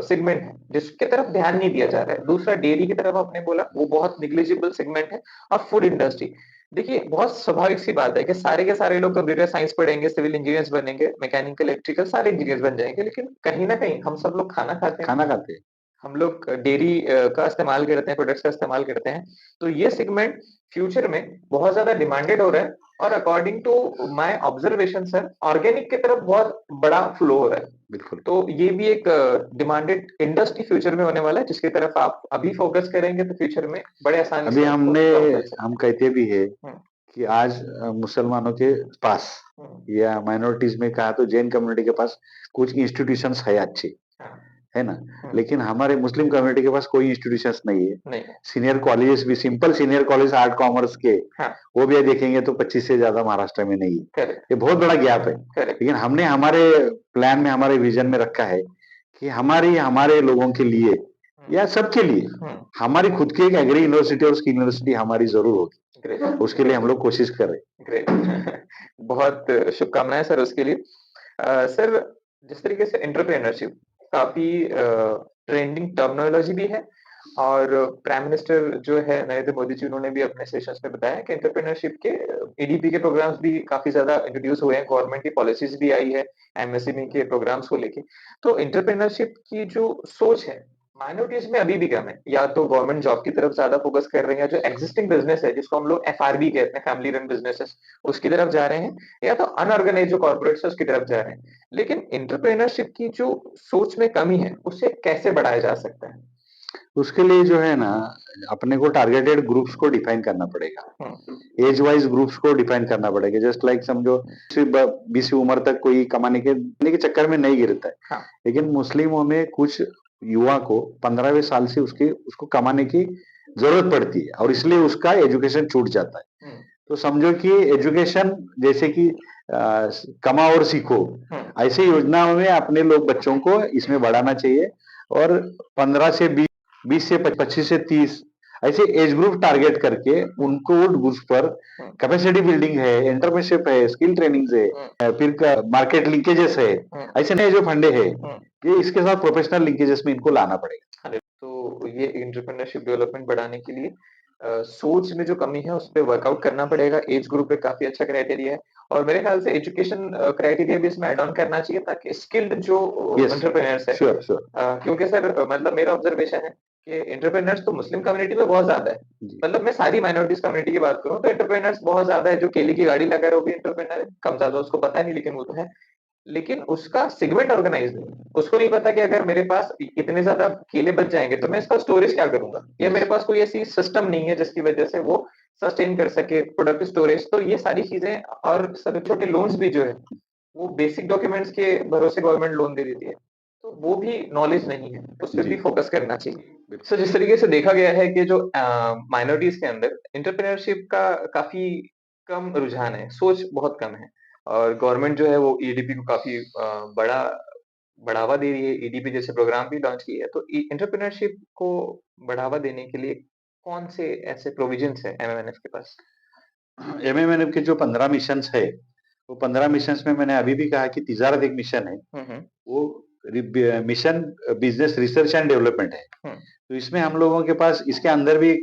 सेगमेंट है जिसके तरफ ध्यान नहीं दिया जा रहा है। दूसरा डेयरी की तरफ आपने बोला, वो बहुत निग्लिजिबल सेगमेंट है। और फूड इंडस्ट्री, देखिए बहुत स्वाभाविक सी बात है कि सारे के सारे लोग कंप्यूटर साइंस पढ़ेंगे, सिविल इंजीनियर्स बनेंगे, मैकेनिकल, इलेक्ट्रिकल, सारे इंजीनियर्स बन जाएंगे, लेकिन कहीं ना कहीं हम सब लोग खाना खाते हैं, हम लोग डेयरी का इस्तेमाल करते हैं, प्रोडक्ट्स का इस्तेमाल करते हैं। तो ये सेगमेंट फ्यूचर में बहुत ज्यादा डिमांडेड हो रहा है, और according to my observation sir, organic की तरफ बहुत बड़ा फ्लो हो रहा है। बिल्कुल। तो ये भी एक डिमांडेड इंडस्ट्री फ्यूचर में होने वाला है, जिसकी तरफ आप अभी फोकस करेंगे तो फ्यूचर में बड़े आसानी से हम कहते भी है कि आज मुसलमानों के पास या माइनॉरिटीज में कहा तो जैन कम्युनिटी के पास कुछ इंस्टीट्यूशंस है अच्छे, है ना, लेकिन हमारे मुस्लिम कम्युनिटी के पास कोई इंस्टीट्यूशंस नहीं है। सीनियर कॉलेजेस भी, simple senior college art commerce के, वो भी देखेंगे तो 25 से ज्यादा महाराष्ट्र में नहीं है। ये बहुत बड़ा गैप है। लेकिन हमने हमारे प्लान में, हमारे विजन में रखा है कि हमारे लोगों के लिए या सबके लिए हमारी खुद की एक एग्री यूनिवर्सिटी और स्किल यूनिवर्सिटी हमारी जरूर होगी। उसके लिए हम लोग कोशिश कर रहे हैं। बहुत शुभकामनाएं सर उसके लिए। सर, जिस तरीके से एंटरप्रेन्योरशिप काफी ट्रेंडिंग टर्मिनोलॉजी भी है, और प्राइम मिनिस्टर जो है नरेंद्र मोदी जी, उन्होंने भी अपने सेशंस में बताया कि एंटरप्रेन्योरशिप के ईडीपी के प्रोग्राम्स भी काफी ज्यादा इंट्रोड्यूस हुए हैं, गवर्नमेंट की पॉलिसीज भी आई है एमएसएमई के प्रोग्राम्स को लेके। तो एंटरप्रेन्योरशिप की जो सोच है माइनॉरिटीज में अभी भी कम है, या तो गवर्नमेंट जॉब की तरफ ज्यादा फोकस कर रहे हैं, या जो एग्जिस्टिंग बिजनेस है जिसको हम लोग एफआरबी कहते हैं, फैमिली रन बिजनेसेस, उसकी तरफ जा रहे हैं, या तो अनऑर्गेनाइज जो कॉर्पोरेट्स है उसकी तरफ जा रहे हैं। लेकिन एंटरप्रेन्योरशिप की जो सोच में कमी है उसे कैसे बढ़ाया जा सकता है? उसके लिए जो है ना, अपने को टारगेटेड ग्रुप्स को डिफाइन करना पड़ेगा, एज वाइज ग्रुप्स को डिफाइन करना पड़ेगा। जस्ट लाइक समझो 20 उम्र तक कोई कमाने के चक्कर में नहीं गिरता है। हाँ। लेकिन मुस्लिमों में कुछ युवा को 15वें साल से उसको कमाने की जरूरत पड़ती है, और इसलिए उसका एजुकेशन छूट जाता है। तो समझो कि एजुकेशन जैसे कि कमा और सीखो, ऐसी योजनाओं में अपने लोग बच्चों को इसमें बढ़ाना चाहिए, और 15 से 20 से 25 से 30 ऐसे एज ग्रुप टारगेट करके उनको ग्रुप पर कैपेसिटी बिल्डिंग है, एंटरप्रेन्योरशिप है, स्किल ट्रेनिंग है, फिर मार्केट लिंकेजेस है, ऐसे नए जो फंडे है कि इसके साथ प्रोफेशनल लिंकेजेस में इनको लाना पड़ेगा। तो ये एंटरप्रेन्योरशिप डेवलपमेंट बढ़ाने के लिए सोच में जो कमी है उस पे वर्कआउट करना पड़ेगा। एज ग्रुप एक काफ़ी अच्छा क्राइटेरिया है और मेरे ख्याल से एजुकेशन क्राइटेरिया भी इसमें ऐड ऑन करना चाहिए ताकि स्किल्ड जो यस, एंटरप्रेन्योर्स है श्योर श्योर। क्योंकि सर मतलब मेरा ऑब्जर्वेशन है कि एंटरप्रेन्योर्स तो मुस्लिम कम्युनिटी में बहुत ज़्यादा है। जी, मतलब मैं सारी माइनॉरिटीज़ कम्युनिटी की बात करूँ तो एंटरप्रेन्योर्स बहुत ज़्यादा है, जो केले की गाड़ी लगा रहा है वो भी एंटरप्रेन्योर है, कम ज़्यादा उसको पता नहीं लेकिन वो तो है। लेकिन उसका सेगमेंट ऑर्गेनाइज़ नहीं है। उसको नहीं पता कि अगर मेरे पास इतने ज़्यादा केले बच जाएँगे तो मैं इसका स्टोरेज क्या करूँगा? या मेरे यस, पास कोई ऐसी सिस्टम नहीं है जिसकी वजह से वो सस्टेन कर सके प्रोडक्ट स्टोरेज। तो ये सारी चीज़ें और छोटे-छोटे लोन्स भी जो है, वो बेसिक डॉक्यूमेंट्स के भरोसे गवर्नमेंट लोन दे देती है। तो वो भी नॉलेज नहीं है, उस पे जी, भी फोकस करना चाहिए। बिल्कुल। सो जिस तरीके से देखा गया है कि जो माइनॉरिटीज़ के अंदर एंटरप्रेन्योरशिप का काफ़ी कम रुझान है, सोच बहुत कम है। और गवर्नमेंट जो है वो ईडीपी को काफ़ी बड़ा बढ़ावा दे रही है, ईडीपी जैसे प्रोग्राम भी लॉन्च किए हैं। तो एंटरप्रेन्योरशिप को बढ़ावा देने के लिए कौन से ऐसे प्रोविजंस हैं एमएमएनएफ के पास? एमएमएनएफ के जो 15 मिशंस है, वो 15 मिशंस में मैंने अभी भी कहा कि तिजारत एक मिशन है। हुँ, हुँ। वो mission business research and development है। हुँ, तो इसमें हम लोगों के पास इसके अंदर भी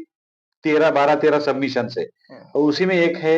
13 सबमिशन है हुँ, और उसी में एक है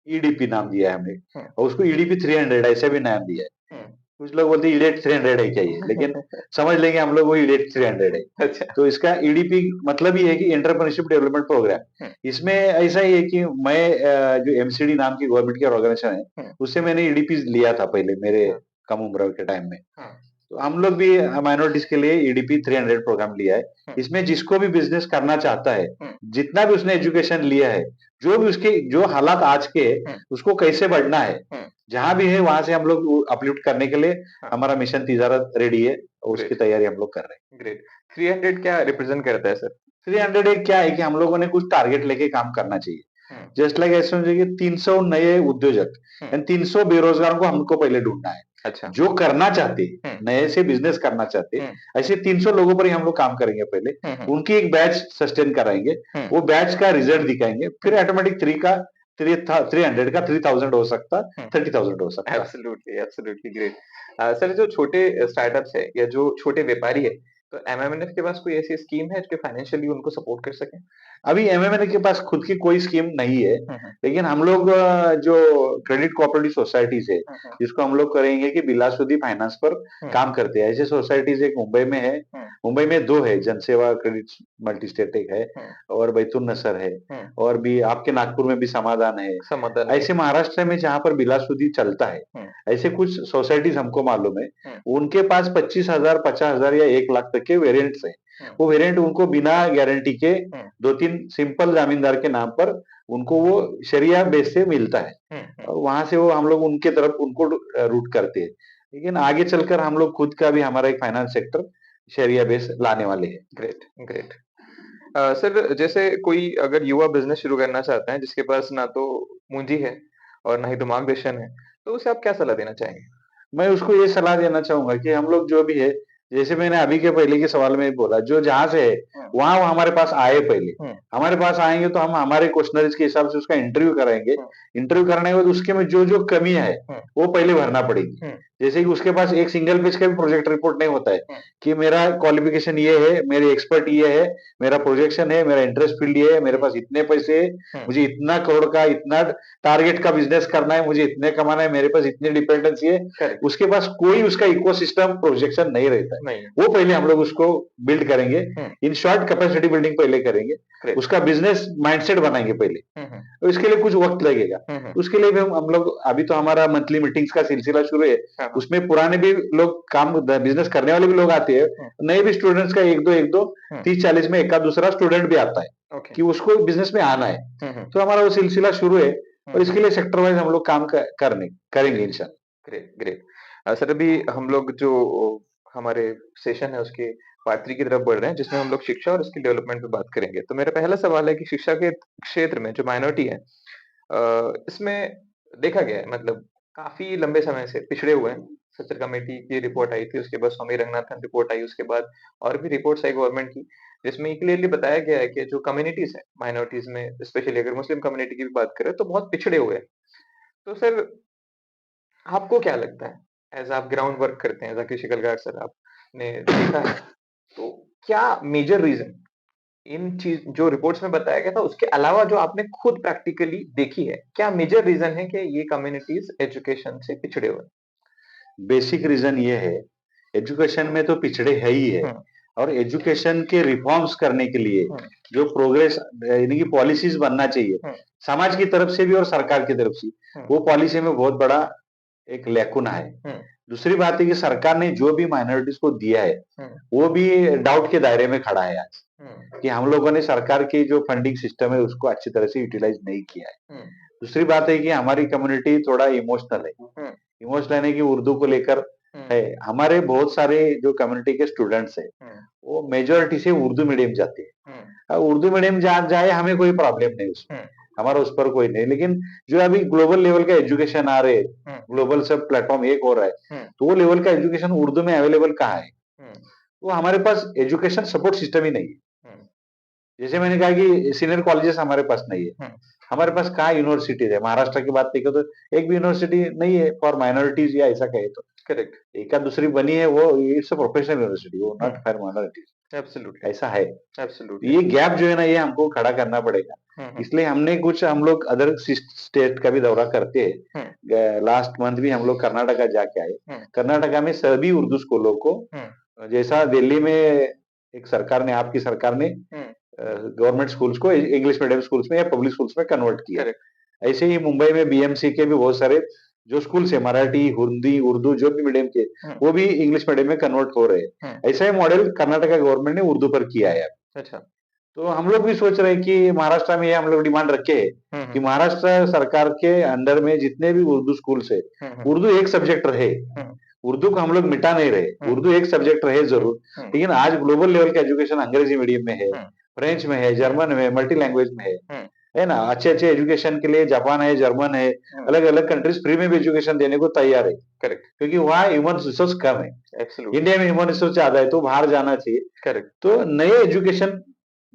ईडीपी नाम दिया है हमने हुँ, और उसको ईडीपी 300 ऐसे भी नाम दिया है। हुँ। कुछ लोग बोलते हैं इडेट 300 है क्या ये, लेकिन समझ लेंगे हम लोग वो इडेट 300 है। अच्छा। तो इसका ईडीपी मतलब ये है कि एंटरप्रेन्योरशिप डेवलपमेंट प्रोग्राम। हुँ, इसमें ऐसा ही है कि मैं जो एमसीडी नाम की गवर्नमेंट की ऑर्गेनाइजेशन है, हुँ, उससे मैंने ईडीपी लिया था पहले मेरे हाँ, कम उम्र के टाइम में। हाँ, तो हम लोग भी माइनॉरिटीज के लिए ईडीपी 300 प्रोग्राम लिया है। हुँ, इसमें जिसको भी बिजनेस करना चाहता है, हुँ, जितना भी उसने एजुकेशन लिया है, जो भी उसके जो हालात आज के है, हुँ, उसको कैसे बढ़ना है, हुँ, जहां भी है वहां से हम लोग अपलिफ्ट करने के लिए हाँ, हमारा मिशन तिजारत रेडी है और उसकी ग्रेट, तैयारी हम लोग कर रहे हैं। ग्रेट। 300 क्या रिप्रेजेंट करता है सर? 300 एक क्या है कि हम लोगों ने कुछ टारगेट लेके काम करना चाहिए। हुँ, जस्ट लाइक ऐसे समझिए कि 300 नए उद्योजक हुँ, यानी 300 बेरोजगारों को हमको पहले ढूंढना है। अच्छा, जो करना चाहते, हुँ, नए से बिजनेस करना चाहते, हुँ, ऐसे 300 लोगों पर ही हम लोग काम करेंगे पहले। हुँ, हुँ, उनकी एक बैच सस्टेन कराएंगे, हुँ, वो बैच का रिजल्ट दिखाएंगे, फिर हुँ, ऑटोमेटिक 300 का 3000 हो सकता, हुँ। 30,000 हो सकता। Absolutely, absolutely great. सर जो छोटे स्टार्टअप्स है या जो छोटे व्यापारी है, तो एमएमएनएफ के पास कोई ऐसी स्कीम है जो फाइनेंशियली उनको सपोर्ट कर सके? अभी एमएमएन के पास खुद की कोई स्कीम नहीं है, हुँ, हुँ, लेकिन हम लोग जो क्रेडिट कोऑपरेटिव सोसाइटीज है, हुँ, हुँ, जिसको हम लोग करेंगे कि बिलासुदी फाइनेंस पर हुँ, काम करते हैं। ऐसे सोसाइटीज एक मुंबई में है, हुँ, मुंबई में 2 है, जनसेवा क्रेडिट मल्टीस्टेट है हुँ, और बैतूल नसर है हुँ, और भी आपके नागपुर में भी समाधान है। समाधान भी ऐसे है। महाराष्ट्र में जहाँ पर बिलासुदी चलता है, हुँ, ऐसे कुछ सोसाइटीज हमको मालूम है, हुँ, उनके पास 25,000, 50,000 या 1 लाख तक के वेरिएंट्स हैं। हुँ, वो वेरिएंट उनको बिना गारंटी के हुँ, 2-3 सिंपल जमींदार के नाम पर उनको वो शरिया बेस से मिलता है हुँ, हुँ, और वहां से वो हम लोग उनके तरफ उनको रूट करते हैं। लेकिन आगे चलकर हम लोग खुद का भी हमारा एक फाइनेंस सेक्टर शरिया बेस लाने वाले हैं। Great, great. सर जैसे कोई अगर युवा बिज़नेस शुरू करना चाहता है जिसके पास ना तो पूँजी है और ना ही तो मार्गदर्शन है, तो उसे आप क्या सलाह देना चाहेंगे? मैं उसको ये सलाह देना चाहूँगा कि हम लोग जो भी है, जैसे मैंने अभी के पहले के सवाल में बोला, जो जहाँ से है, हुँ, वहाँ वो हमारे पास आए पहले। हुँ, हमारे पास आएँगे तो हम हमारे क्वेश्चनरीज़ के हिसाब से उसका इंटरव्यू कराएँगे। हुँ, इंटरव्यू कराने के बाद उसके में जो-जो कमियाँ है, हुँ, वो पहले भरना पड़ेगी। हुँ, जैसे कि उसके पास एक सिंगल पेज का भी प्रोजेक्ट रिपोर्ट नहीं होता है, हुँ, कि मेरा क्वालिफ़िकेशन ये है, मेरी एक्सपर्ट ये है, मेरा प्रोजेक्शन है, मेरा इंटरेस्ट फील्ड ये है, मेरे हुँ, पास इतने पैसे है, हुँ, मुझे इतना करोड़ का इतना टारगेट का बिज़नेस करना है, मुझे इतने कमाना है, मेरे पास इतनी डिपेंडेंसी है, करेक्ट, उसके पास कोई उसका इकोसिस्टम प्रोजेक्शन नहीं रहता है। नहीं, वो पहले हम लोग उसको बिल्ड करेंगे। हुँ, इन शॉर्ट कैपेसिटी बिल्डिंग पहले करेंगे। ग्रेट, उसका बिज़नेस माइंडसेट बनाएँगे पहले। हुँ, हुँ, तो इसके लिए कुछ वक़्त लगेगा। हुँ, हुँ, उसके लिए भी हम लोग अभी तो हमारा मंथली मीटिंग्स का सिलसिला शुरू है। हाँ, हाँ, उसमें पुराने भी लोग काम बिज़नेस करने वाले भी लोग आते हैं। हुँ, नए भी स्टूडेंट्स का 1-2 हुँ, 30-40 में एका दूसरा स्टूडेंट भी आता है, ओके, कि उसको बिज़नेस में आना है। हुँ, हुँ, तो हमारा वो सिलसिला शुरू है हुँ, और इसके लिए सेक्टर वाइज़ हम लोग काम क करने करेंगे ग्रेट, इंशाल्लाह। Great, great. सर अभी हम लोग जो हमारे सेशन है उसके पार्ट 3 की तरफ बढ़ रहे हैं जिसमें हम लोग शिक्षा और स्किल डेवलपमेंट पे बात करेंगे। तो मेरा पहला सवाल है कि शिक्षा के क्षेत्र में जो माइनॉरिटी है इसमें देखा गया है मतलब काफ़ी लंबे समय से पिछड़े हुए हैं। सचर कमेटी की रिपोर्ट आई थी, उसके बाद स्वामी रंगनाथन रिपोर्ट आई, उसके बाद और भी रिपोर्ट्स आई गवर्नमेंट की। जिसमें क्लियरली बताया गया है कि जो कम्युनिटीज़ हैं, माइनॉरिटीज़ में स्पेशली अगर मुस्लिम कम्युनिटी की भी बात करें तो बहुत पिछड़े हुए हैं। तो सर आपको क्या लगता है? ऐज़ आप ग्राउंड वर्क करते हैं, ज़ाकिर शिकलगार सर आपने देखा है, तो क्या मेजर रीज़न इन चीज़ जो रिपोर्ट्स में बताया गया था उसके अलावा जो आपने खुद प्रैक्टिकली देखी है, क्या मेजर रीज़न है कि ये कम्युनिटीज़ एजुकेशन से पिछड़े हुए हैं? बेसिक रीजन ये है, एजुकेशन में तो पिछड़े है ही है, हुँ, और एजुकेशन के रिफॉर्म्स करने के लिए हुँ, जो प्रोग्रेस यानी कि पॉलिसीज बनना चाहिए, हुँ, समाज की तरफ से भी और सरकार की तरफ से, हुँ, वो पॉलिसी में बहुत बड़ा एक लैकुना है। हुँ, दूसरी बात है कि सरकार ने जो भी माइनॉरिटीज को दिया है, हुँ, वो भी डाउट के दायरे में खड़ा है आज, हुँ, कि हम लोगों ने सरकार की जो फंडिंग सिस्टम है उसको अच्छी तरह से यूटिलाइज नहीं किया है। हुँ, दूसरी बात है कि हमारी कम्युनिटी थोड़ा इमोशनल है। हुँ, इमोशनल यानी कि उर्दू को लेकर हुँ, है। हमारे बहुत सारे जो कम्युनिटी के स्टूडेंट्स हैं, हुँ, वो मेजॉरिटी से उर्दू मीडियम जाते हैं। हुँ, उर्दू मीडियम जाए हमें कोई प्रॉब्लम नहीं उसमें, हुँ, हमारा उस पर कोई नहीं। लेकिन जो अभी ग्लोबल लेवल का एजुकेशन आ रहे, हुँ, ग्लोबल सब प्लेटफॉर्म एक हो रहा है, हुँ, तो वो लेवल का एजुकेशन उर्दू में अवेलेबल कहाँ है? हुँ, वो हमारे पास एजुकेशन सपोर्ट सिस्टम ही नहीं है। हुँ, जैसे मैंने कहा कि सीनियर कॉलेजेस हमारे पास नहीं है। हुँ, हमारे पास कहाँ यूनिवर्सिटीज है? महाराष्ट्र की बात देखें तो एक भी यूनिवर्सिटी नहीं है फॉर माइनॉरिटीज, या ऐसा कहे तो करेक्ट, एक आध दूसरी बनी है, वो इट्स अ प्रोफेशनल यूनिवर्सिटी, वो हुँ, नॉट फॉर माइनॉरिटीज, एब्सोल्युटली, ऐसा है। एब्सोल्युटली, ये गैप जो है ना, ये हमको खड़ा करना पड़ेगा। हुँ, हुँ, इसलिए हमने कुछ हम लोग अदर स्टेट का भी दौरा करते हुँ, हैं। लास्ट मंथ भी हम लोग कर्नाटका जाके आए। हुँ, कर्नाटका में सभी उर्दू स्कूलों को, हुँ, जैसा दिल्ली में एक सरकार ने, आपकी सरकार ने हुँ, गवर्नमेंट स्कूल्स को इंग्लिश मीडियम स्कूल्स में या पब्लिक स्कूल्स में कन्वर्ट किया। करेक्ट, ऐसे ही मुंबई में बीएमसी के भी बहुत सारे जो स्कूल्स है, मराठी, हिंदी, उर्दू जो भी मीडियम के, हुँ, वो भी इंग्लिश मीडियम में कन्वर्ट हो रहे हुँ, हैं। ऐसा ही मॉडल कर्नाटका गवर्नमेंट ने उर्दू पर किया है। अच्छा, तो हम लोग भी सोच रहे हैं कि महाराष्ट्र में ये हम लोग डिमांड रखे हैं हुँ, कि हुँ, महाराष्ट्र सरकार के अंडर में जितने भी उर्दू स्कूल्स है, हुँ, हुँ, उर्दू एक सब्जेक्ट रहे। हुँ, उर्दू को हम लोग मिटा नहीं रहे, हुँ, उर्दू एक सब्जेक्ट रहे हुँ, जरूर। हुँ, लेकिन आज ग्लोबल लेवल का एजुकेशन अंग्रेजी मीडियम में है, हुँ, फ्रेंच में है, हुँ, जर्मन में, मल्टी लैंग्वेज में हुँ, है ना? अच्छे अच्छे एजुकेशन के लिए जापान है, जर्मन है, हुँ, अलग अलग कंट्रीज फ्री में भी एजुकेशन देने को तैयार है, करेक्ट, क्योंकि वहाँ ह्यूमन रिसोर्स कम है। एब्सोल्युटली, इंडिया में ह्यूमन रिसोर्स ज्यादा है, तो बाहर जाना चाहिए। करेक्ट, तो नए एजुकेशन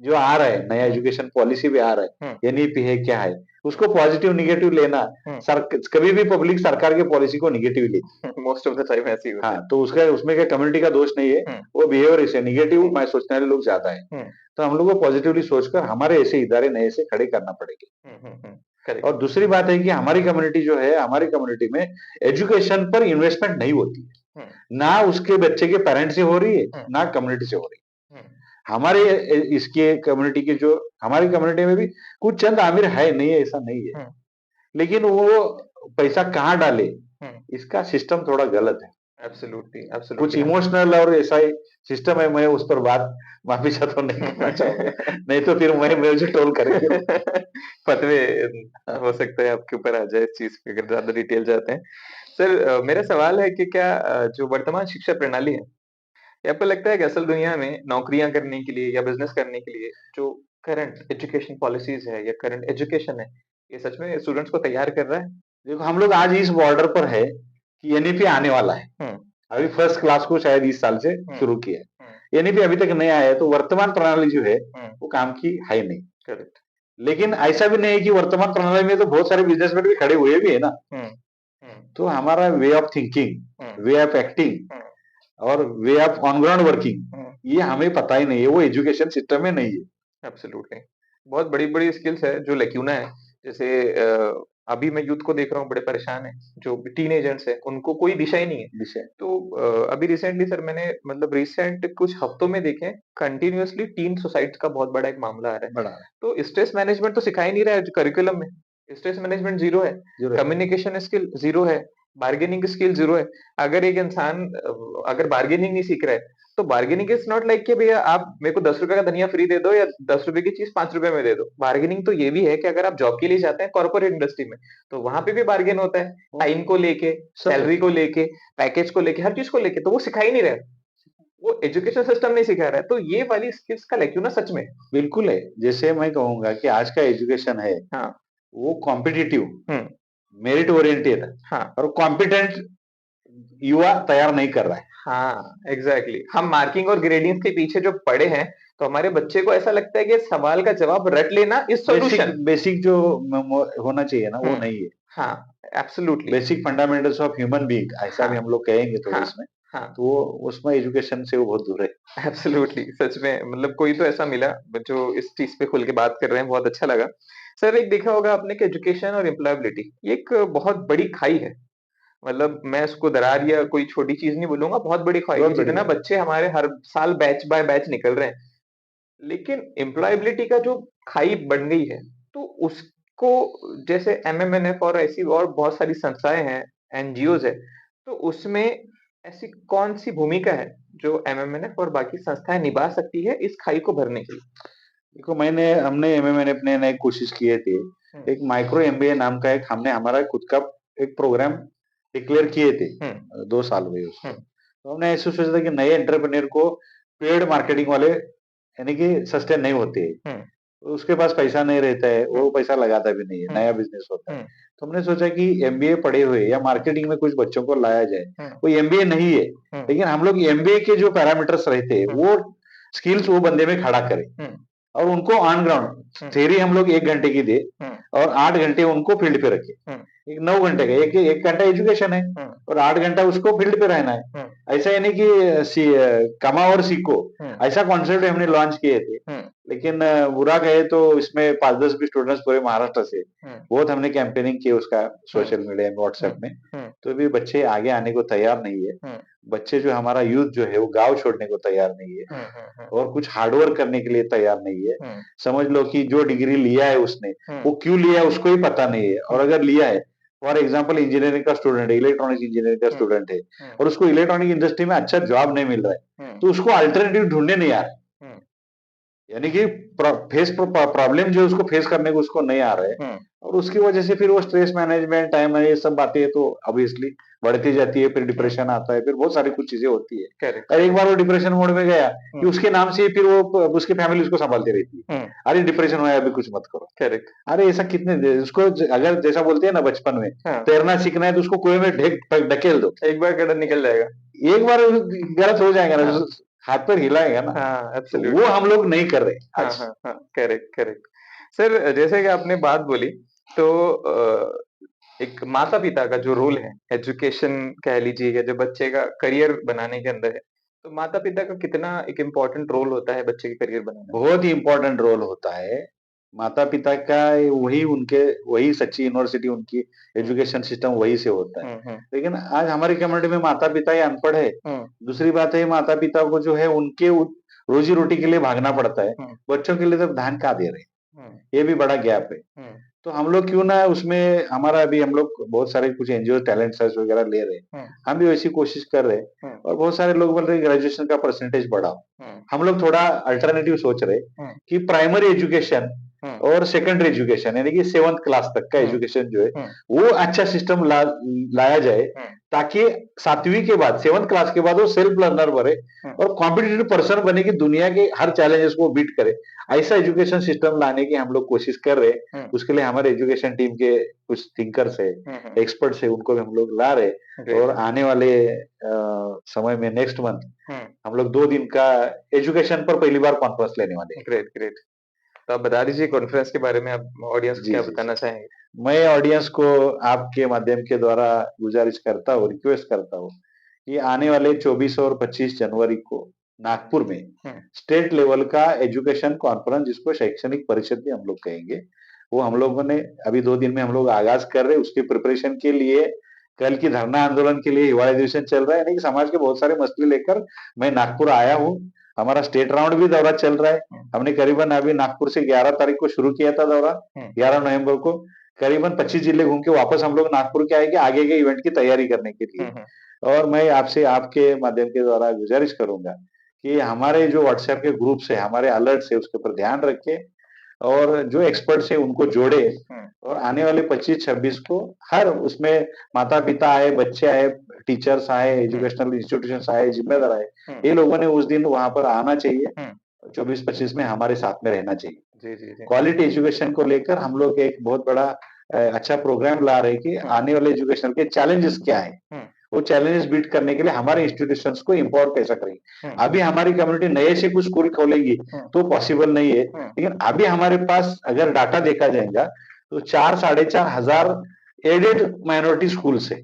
जो आ रहा है, नया हुँ, एजुकेशन पॉलिसी भी आ रहा हुँ, है, एनईपी है, क्या है, उसको पॉजिटिव नेगेटिव लेना। हुँ, सर कभी भी पब्लिक सरकार के पॉलिसी को नेगेटिव लेती है। मोस्ट ऑफ द टाइम ऐसे ही होता है। हाँ, तो उसका उसमें क्या कम्युनिटी का दोष नहीं है, हुँ, वो बिहेवियर से नेगेटिव मैं सोचने वाले लोग ज्यादा है। हुँ, तो हम लोग को पॉजिटिवली सोचकर हमारे ऐसे इदारे नए से खड़े करना पड़ेंगे। हुँ, हुँ, हुँ, करेक्ट, और दूसरी बात है कि हमारी कम्युनिटी जो है, हमारी कम्युनिटी में एजुकेशन पर इन्वेस्टमेंट नहीं होती है। हुँ, ना उसके बच्चे के पेरेंट्स से हो रही है, हुँ, ना कम्युनिटी से हो रही है। हुँ, हमारे इसके कम्युनिटी के जो हमारी कम्युनिटी में भी कुछ चंद आमिर है, नहीं है ऐसा नहीं है। हुँ, लेकिन वो पैसा कहाँ डाले, हुँ, इसका सिस्टम थोड़ा गलत है। एब्सोल्युटली, कुछ एब्सोल्युटली हम इमोशनल और ऐसा ही सिस्टम है, मैं उस पर बात माफी चाहता हूँ, नहीं करना चाहूँगा। नहीं तो फिर मैं मुझे ट्रोल करेंगे लोग। फतवे हो सकता है आपके ऊपर आ जाए इस चीज़ पे अगर ज़्यादा डिटेल जाते हैं। सर मेरा सवाल है कि क्या जो वर्तमान शिक्षा प्रणाली है, क्या आपको लगता है कि असल दुनिया में नौकरियाँ करने के लिए या बिज़नेस करने के लिए जो करंट एजुकेशन पॉलिसीज़ है या करंट एजुकेशन है, ये सच में स्टूडेंट्स को तैयार कर रहा है? देखो हम लोग आज इस बॉर्डर पर है कि एनईपी आने वाला है। हुँ, अभी फर्स्ट क्लास को शायद इस साल से हुँ, शुरू किया हुँ, है। एनईपी अभी तक नहीं आया है, तो वर्तमान प्रणाली जो है, हुँ, वो काम की है नहीं। करेक्ट। लेकिन ऐसा भी नहीं है कि वर्तमान प्रणाली में तो बहुत सारे बिजनेसमैन भी खड़े हुए भी है ना। हुँ, हुँ, तो हमारा वे ऑफ थिंकिंग, हुँ, वे ऑफ एक्टिंग हुँ, और way of on ground working, हुँ, ये हमें पता ही नहीं है, वो एजुकेशन सिस्टम में नहीं है। एब्सोल्युटली। बहुत बड़ी-बड़ी स्किल्स है जो लैक्यूना है। जैसे अभी मैं यूथ को देख रहा हूँ बड़े परेशान हैं, जो टीनेजर्स हैं, उनको कोई दिशा ही नहीं है। विषय तो अभी रिसेंटली सर मैंने मतलब रिसेंट कुछ हफ्तों में देखे कंटीन्यूअसली टीन सुसाइड्स का बहुत बड़ा एक मामला आ रहा है। बड़ा तो स्ट्रेस मैनेजमेंट तो सिखा ही नहीं रहा है जो करिकुलम में। स्ट्रेस मैनेजमेंट ज़ीरो है, जो है। कम्युनिकेशन स्किल ज़ीरो है, बार्गेनिंग स्किल ज़ीरो है। अगर एक इंसान अगर बार्गेनिंग नहीं सीख रहा है, तो बार्गेनिंग इज़ नॉट लाइक कि भैया आप मेरे को ₹10 का धनिया फ्री दे दो या ₹10 की चीज़ ₹5 में दे दो। बार्गेनिंग तो ये भी है कि अगर आप जॉब के लिए जाते हैं कॉर्पोरेट इंडस्ट्री में, तो वहाँ पे भी बार्गेन होता है, टाइम को लेके, सब सैलरी को लेके, पैकेज को लेके, हर चीज़ को लेके, तो वो सिखा ही नहीं रहा है। वो एजुकेशन सिस्टम नहीं सिखा रहा है, तो ये वाली स्किल्स का लैक्यूना सच में है। बिल्कुल है। जैसे मैं कहूँगा कि आज का एजुकेशन है, हाँ, वो कॉम्पिटिटिव, हुँ, मेरिट ओरिएंटेड हाँ, और कॉम्पिटेंट युवा तैयार नहीं कर रहा है। हाँ, एग्ज़ैक्टली। हम मार्किंग और ग्रेडिंग्स के पीछे जो पड़े हैं, तो हमारे बच्चे को ऐसा लगता है कि सवाल का जवाब रट लेना इज़ बेसिक सॉल्यूशन। बेसिक जो होना चाहिए ना, वो हुँ, नहीं है। हाँ, absolutely. Basic fundamentals of human being ऐसा हाँ, भी हम लोग कहेंगे थोड़े हाँ, इसमें, हाँ। तो वो उसमें एजुकेशन से वो बहुत दूर है। एब्सोल्युटली सच में मतलब कोई तो ऐसा मिला जो इस चीज़ पे खुल के बात कर रहे हैं, बहुत अच्छा लगा। सर एक देखा होगा आपने कि एजुकेशन और एम्प्लॉयबिलिटी ये एक बहुत बड़ी खाई है। मतलब मैं इसको दरार या कोई छोटी चीज़ नहीं बोलूँगा, बहुत बड़ी खाई बहुत है। बड़ी जितना है। बच्चे हमारे हर साल बैच बाय बैच निकल रहे हैं, लेकिन एम्प्लॉयबिलिटी का जो खाई बन गई है, तो उसको जैसे एमएमएनएफ और ऐसी और बहुत सारी संस्थाएँ हैं, एनजीओज़ है, तो उसमें ऐसी कौन-सी भूमिका है, जो एमएमएनएफ और बाकी संस्थाएँ निभा सकती है इस खाई को भरने के लिए? देखो हमने एमएमएन अपने नए कोशिश किए थे। हुँ, एक माइक्रो एमबीए नाम का एक हमने हमारा खुद का एक प्रोग्राम डिक्लेयर किए थे। हुँ, 2 साल हुए उसको। हुँ, तो हमने ऐसे सोचा था कि नए एंटरप्रेन्योर को पेड मार्केटिंग वाले यानी कि सस्टेन नहीं होते। हुँ, उसके पास पैसा नहीं रहता है, हुँ, वो पैसा लगाता भी नहीं है, हुँ, नया बिज़नेस होता है। हुँ, तो हमने सोचा कि एमबीए पढ़े हुए या मार्केटिंग में कुछ बच्चों को लाया जाए। हुँ, वो एमबीए नहीं है, हुँ, लेकिन हम लोग एमबीए के जो पैरामीटर्स रहते हैं, हुँ, वो स्किल्स वो बंदे में खड़ा करें। हुँ, और उनको ऑन ग्राउंड हुँ, थ्योरी हम लोग 1 घंटे की दें हुँ, और 8 घंटे उनको फील्ड पे रखें। हुँ, एक 9 घंटे का, एक 1 घंटा एजुकेशन है हुँ, और 8 घंटा उसको फील्ड पे रहना है। हुँ, ऐसा ही नहीं कि कमाओ और सीखो, हुँ, ऐसा कॉन्सेप्ट हमने लॉन्च किए थे। हुँ, लेकिन बुरा कहे तो इसमें 5-10 भी स्टूडेंट्स पूरे महाराष्ट्र से हुँ, बहुत हमने कैंपेनिंग की उसका हुँ, सोशल मीडिया में, हुँ, व्हाट्सएप में, हुँ, तो भी बच्चे आगे आने को तैयार नहीं है। हुँ, बच्चे जो हमारा यूथ जो है वो गाँव छोड़ने को तैयार नहीं है हुँ, हुँ, हुँ, और कुछ हार्ड वर्क करने के लिए तैयार नहीं है। हुँ, समझ लो कि जो डिग्री लिया है उसने, हुँ, वो क्यों लिया है उसको ही पता नहीं है और हुँ, अगर लिया है, फॉर एग्ज़ाम्पल इंजीनियरिंग का स्टूडेंट है, इलेक्ट्रॉनिक्स इंजीनियरिंग का हुँ, स्टूडेंट है हुँ, और उसको इलेक्ट्रॉनिक इंडस्ट्री में अच्छा जॉब नहीं मिल रहा है, हुँ, तो उसको अल्टरनेटिव ढूँढने नहीं आ रहा है। हुँ, यानी कि प्रॉब्लम जो है उसको फेस करने को उसको नहीं आ रहा है हुँ, और उसकी वजह से फिर वो स्ट्रेस मैनेजमेंट, टाइम मैनेज, ये सब बातें तो ऑब्वियसली बढ़ती जाती है, फिर हुँ, डिप्रेशन आता है, फिर बहुत सारी कुछ चीज़ें होती है। करेक्ट, और एक करेक्ट। बार वो डिप्रेशन मोड में गया हुँ, कि उसके नाम से ही फिर वो उसकी फैमिली उसको सँभालती रहती है। हुँ, अरे डिप्रेशन हुआ है अभी कुछ मत करो। करेक्ट। अरे ऐसा कितने उसको अगर जैसा बोलते हैं ना बचपन में, हाँ, तैरना सीखना है तो उसको कुएँ में ढकेल दो। एक बार कदम निकल जाएगा। एक बार गलत हो जाएगा ना, हाँ, हाथ पैर हिलाएगा ना, हाँ, तो वो एब्सोल्युटली। हम लोग नहीं कर रहे हाँ, आज। हाँ, हाँ, करेक्ट, करेक्ट। सर जैसे कि आपने बात बोली तो एक माता-पिता का जो रोल है, एजुकेशन कह लीजिए या जो बच्चे का करियर बनाने के अंदर है, तो माता-पिता का कितना एक इम्पोर्टेंट रोल होता है बच्चे के करियर बनाने में? बहुत ही इम्पोर्टेंट रोल होता है। माता-पिता का वही सच्ची यूनिवर्सिटी उनकी हुँ, एजुकेशन सिस्टम वही से होता है। हुँ, हुँ, लेकिन आज हमारी कम्युनिटी में माता-पिता ही अनपढ़ है। हुँ, दूसरी बात है माता-पिता को जो है उनके रोज़ी-रोटी के लिए भागना पड़ता है। हुँ, बच्चों के लिए तो ध्यान कहाँ दे रहे हैं? हुँ, ये भी बड़ा गैप है। हुँ, तो हम लोग क्यों ना उसमें हमारा अभी हम लोग बहुत सारे कुछ एनजीओ टैलेंट सर्च वगैरह ले रहे हैं। हुँ, हम भी वैसी कोशिश कर रहे हैं हुँ, और बहुत सारे लोग बोल रहे हैं ग्रेजुएशन का परसेंटेज बढ़ाओ। हुँ, हम लोग थोड़ा अल्टरनेटिव सोच रहे हैं हुँ, कि प्राइमरी एजुकेशन हुँ, और सेकेंडरी एजुकेशन यानी कि 7th क्लास तक का हुँ, एजुकेशन जो है, हुँ, वो अच्छा सिस्टम लाया जाए हुँ, ताकि 7वीं के बाद 7th क्लास के बाद वो सेल्फ लर्नर बने हुँ, और कॉम्पिटिटिव पर्सन बने कि दुनिया के हर चैलेंजेस को बीट करे। ऐसा एजुकेशन सिस्टम लाने की हम लोग कोशिश कर रहे हैं। हुँ, उसके लिए हमारे एजुकेशन टीम के कुछ थिंकर्स है, हुँ, हुँ, एक्सपर्ट्स है, उनको भी हम लोग ला रहे हैं ग्रेट। और आने वाले समय में नेक्स्ट मंथ हुँ, हम लोग 2 दिन का एजुकेशन पर पहली बार कॉन्फ्रेंस लेने वाले हैं। Great, great. तो आप बता दीजिए कॉन्फ्रेंस के बारे में आप ऑडियंस को जी, क्या जी, जी। बताना चाहेंगे? मैं ऑडियंस को आपके माध्यम के द्वारा गुज़ारिश करता हूँ, रिक्वेस्ट करता हूँ कि आने वाले 24 और 25 जनवरी को नागपुर में हुँ, स्टेट लेवल का एजुकेशन कॉन्फ्रेंस जिसको शैक्षणिक परिषद भी हम लोग कहेंगे, वो हम लोगों ने अभी 2 दिन में हम लोग आगाज़ कर रहे हैं। उसकी प्रिपरेशन के लिए कल की धरना आंदोलन के लिए हिवाड़ी अधिवेशन चल रहा है, यानी कि समाज के बहुत सारे मसले लेकर मैं नागपुर आया हूँ। हमारा स्टेट राउंड भी दौरा चल रहा है। हुँ, हमने करीबन अभी नागपुर से 11 तारीख को शुरू किया था दौरा, हुँ, 11 नवंबर को। करीबन 25 जिले घूम के वापस हम लोग नागपुर के आएँगे आगे के इवेंट की तैयारी करने के लिए। हुँ, हुँ, और मैं आपसे आपके माध्यम के द्वारा गुज़ारिश करूँगा कि हमारे जो व्हाट्सएप के ग्रुप्स हैं, हमारे अलर्ट्स हैं, उसके ऊपर ध्यान रखें और जो एक्सपर्ट्स हैं उनको जोड़ें हुँ, और आने वाले 25-26 को हर उसमें माता-पिता आए, बच्चे आए, टीचर्स आए, हुँ, एजुकेशनल इंस्टीट्यूशंस आए, जिम्मेदार आए, हुँ, ये लोगों ने उस दिन वहाँ पर आना चाहिए। हुँ। 24-25 में हमारे साथ में रहना चाहिए। जी, जी, जी। क्वालिटी एजुकेशन को लेकर हम लोग एक बहुत बड़ा अच्छा प्रोग्राम ला रहे हैं कि हुँ, आने वाले एजुकेशन के चैलेंजेस क्या हैं? हुँ, वो चैलेंजेस बीट करने के लिए हमारे इंस्टीट्यूशंस को एम्पावर कैसा करेंगे। अभी हमारी कम्युनिटी नए से कुछ स्कूल खोलेगी तो पॉसिबल नहीं है, लेकिन अभी हमारे पास अगर डाटा देखा जाएगा तो 4-4.5 हजार एडेड माइनॉरिटी स्कूल्स है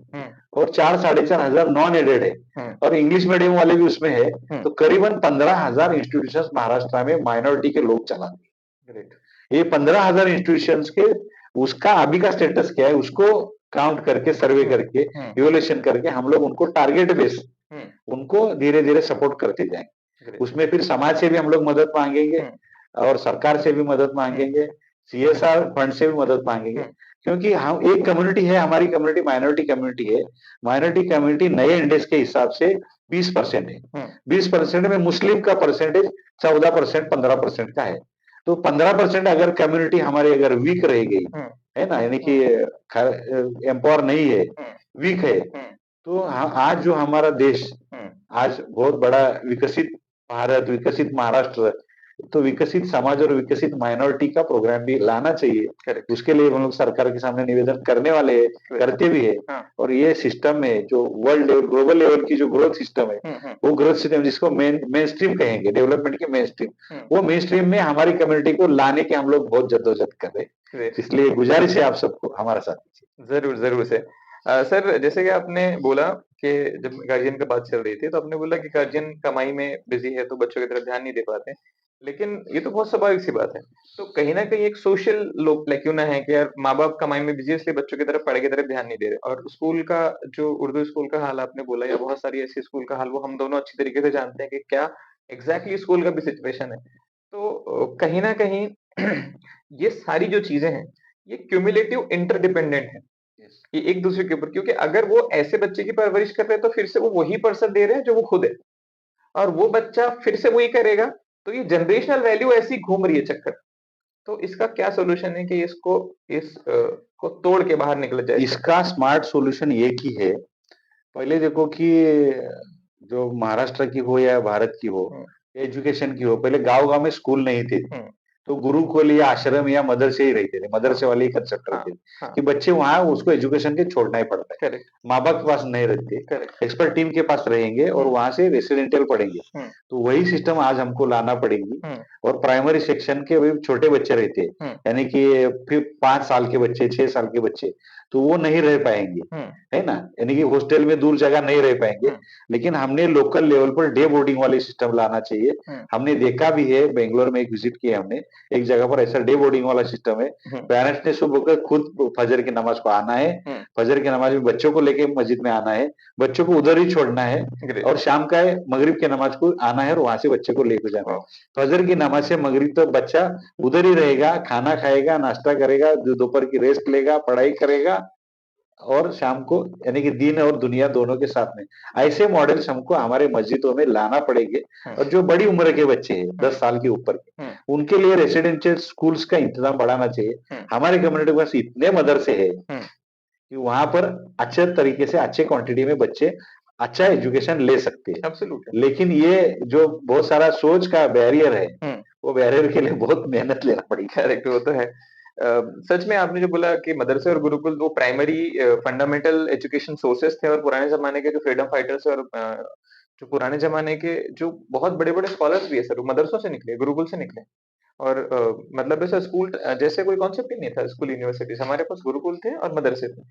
और 4-4.5 हजार नॉन एडेड है और इंग्लिश मीडियम वाले भी उसमें है, तो करीबन 15,000 इंस्टीट्यूशन महाराष्ट्र में माइनॉरिटी के लोग चलाते हैं। ये 15,000 इंस्टीट्यूशंस के उसका अभी का स्टेटस क्या है उसको काउंट करके, सर्वे करके, इवोल्यूशन करके हम लोग उनको टारगेट बेस उनको धीरे धीरे सपोर्ट करते जाएंगे। उसमें फिर समाज से भी हम लोग मदद मांगेंगे और सरकार से भी मदद मांगेंगे, सीएसआर फंड से भी मदद मांगेंगे, क्योंकि हम एक कम्युनिटी है, हमारी कम्युनिटी माइनॉरिटी कम्युनिटी है। माइनॉरिटी कम्युनिटी नए इंडेक्स के हिसाब से 20% है। 20% में मुस्लिम का परसेंटेज 14%, 15% का है। तो 15% अगर कम्युनिटी हमारी अगर वीक रह गई है ना, यानी कि एम्पावर नहीं है, वीक है, तो आज जो हमारा देश आज बहुत बड़ा विकसित भारत, विकसित महाराष्ट्र, तो विकसित समाज और विकसित माइनॉरिटी का प्रोग्राम भी लाना चाहिए। उसके लिए हम लोग सरकार के सामने निवेदन करने वाले हैं, करते भी है। और ये सिस्टम है जो वर्ल्ड लेवल, ग्लोबल लेवल की जो ग्रोथ सिस्टम है, वो ग्रोथ सिस्टम जिसको मेन स्ट्रीम कहेंगे, डेवलपमेंट के मेन स्ट्रीम, वो मेन स्ट्रीम में हमारी कम्युनिटी को लाने के हम लोग बहुत जद्दोजहद कर रहे हैं। इसलिए गुजारिश है आप सबको हमारा साथ दीजिए। जरूर जरूर से सर, जैसे कि आपने बोला कि जब गार्जियन की बात चल रही थी तो आपने बोला कि गार्जियन कमाई में बिजी है तो बच्चों की तरफ ध्यान नहीं दे पाते, लेकिन ये तो बहुत स्वाभाविक सी बात है। तो कहीं ना कहीं एक सोशल लोग लेक्यूना है कि यार माँ बाप कमाई में बिजी है इसलिए बच्चों की तरफ, पढ़ाई की तरफ ध्यान नहीं दे रहे। और स्कूल का जो उर्दू स्कूल का हाल आपने बोला या बहुत सारी ऐसी स्कूल का हाल, वो हम दोनों अच्छी तरीके से जानते हैं कि क्या एग्जैक्टली स्कूल का भी सिचुएशन है। तो कहीं ना कहीं ये सारी जो चीजें हैं ये क्यूमुलेटिव इंटरडिपेंडेंट है, ये एक दूसरे के ऊपर, क्योंकि अगर वो ऐसे बच्चे की परवरिश कर रहे हैं तो फिर से वो वही पर्सन दे रहे हैं जो वो खुद है, और वो बच्चा फिर से वही करेगा। तो ये जनरेशनल वैल्यू ऐसी घूम रही है चक्कर। तो इसका क्या सॉल्यूशन है कि इसको को तोड़ के बाहर निकला जाए? इसका स्मार्ट सॉल्यूशन एक ही है। पहले देखो कि जो महाराष्ट्र की हो या भारत की हो, एजुकेशन की हो, पहले गांव गांव में स्कूल नहीं थे, तो गुरुकुल या आश्रम या मदरसे ही रहते थे, मदरसे वाले ही कंसेप्ट रहते थे कि बच्चे वहां उसको एजुकेशन के छोड़ना ही पड़ता है, माँ बाप के पास नहीं रहते, एक्सपर्ट टीम के पास रहेंगे और वहां से रेसिडेंशियल पढ़ेंगे। तो वही सिस्टम आज हमको लाना पड़ेगी। और प्राइमरी सेक्शन के वही छोटे बच्चे रहते हैं, यानी कि फिर 5 साल के बच्चे, 6 साल के बच्चे, तो वो नहीं रह पाएंगे, है ना, यानी कि हॉस्टल में दूर जगह नहीं रह पाएंगे। लेकिन हमने local level per day boarding वाले सिस्टम लाना चाहिए। हमने देखा भी है, बेंगलोर में एक विजिट किया हमने, एक जगह पर ऐसा डे बोर्डिंग वाला सिस्टम है। पेरेंट्स ने सुबह होकर खुद फजर की नमाज को आना है, फजर की नमाज में बच्चों को लेके मस्जिद में आना है, बच्चों को उधर ही छोड़ना है, और शाम का मगरिब की नमाज को आना है और वहां से बच्चे को लेकर जाना है। फजर की नमाज से मगरिब तो बच्चा उधर ही रहेगा, खाना खाएगा, नाश्ता करेगा, दोपहर की रेस्ट लेगा, पढ़ाई करेगा, और शाम को यानी कि दिन और दुनिया दोनों के साथ में। ऐसे मॉडल्स हमको हमारे मस्जिदों में लाना पड़ेंगे। और जो बड़ी उम्र के बच्चे हैं, 10 साल के ऊपर के, उनके लिए रेसिडेंशियल स्कूल्स का इंतजाम बढ़ाना चाहिए। हमारे कम्युनिटी के पास इतने मदरसे हैं कि वहां पर अच्छे तरीके से, अच्छे क्वांटिटी में बच्चे अच्छा एजुकेशन ले सकते हैं। एब्सोल्युटली। लेकिन ये जो बहुत सारा सोच का बैरियर है, वो बैरियर के लिए बहुत मेहनत लेना पड़ेगी। करेक्ट, वो तो है। सच में आपने जो बोला कि मदरसे और गुरुकुल वो प्राइमरी फंडामेंटल एजुकेशन सोर्सेस थे, और पुराने जमाने के जो फ्रीडम फाइटर्स और जो पुराने जमाने के जो बहुत बड़े-बड़े स्कॉलर्स भी है सर, वो मदरसों से निकले, गुरुकुल से निकले। और मतलब ऐसा स्कूल जैसे कोई कॉन्सेप्ट ही नहीं था स्कूल यूनिवर्सिटीज़, हमारे पास गुरुकुल थे और मदरसे थे।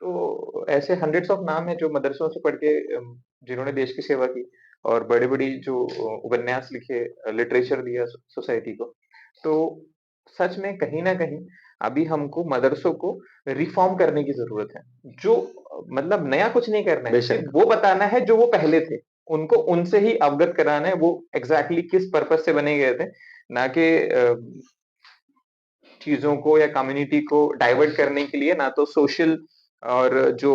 तो ऐसे हंड्रेड्स ऑफ नाम है जो मदरसों से पढ़ के जिन्होंने देश की सेवा की और बड़ी-बड़ी जो उपन्यास लिखे, लिटरेचर दिया सोसाइटी को। तो सच में कहीं न कहीं अभी हमको मदरसों को रिफ़ॉर्म करने की ज़रूरत है। जो मतलब नया कुछ नहीं करना है, बेशक। सिर्फ़ वो बताना है जो वो पहले थे। उनको उनसे ही अवगत कराना है, वो एग्ज़ैक्टली किस पर्पज़ से बने गए थे, ना कि चीज़ों को या कम्युनिटी को डाइवर्ट करने के लिए, ना तो सोशल और जो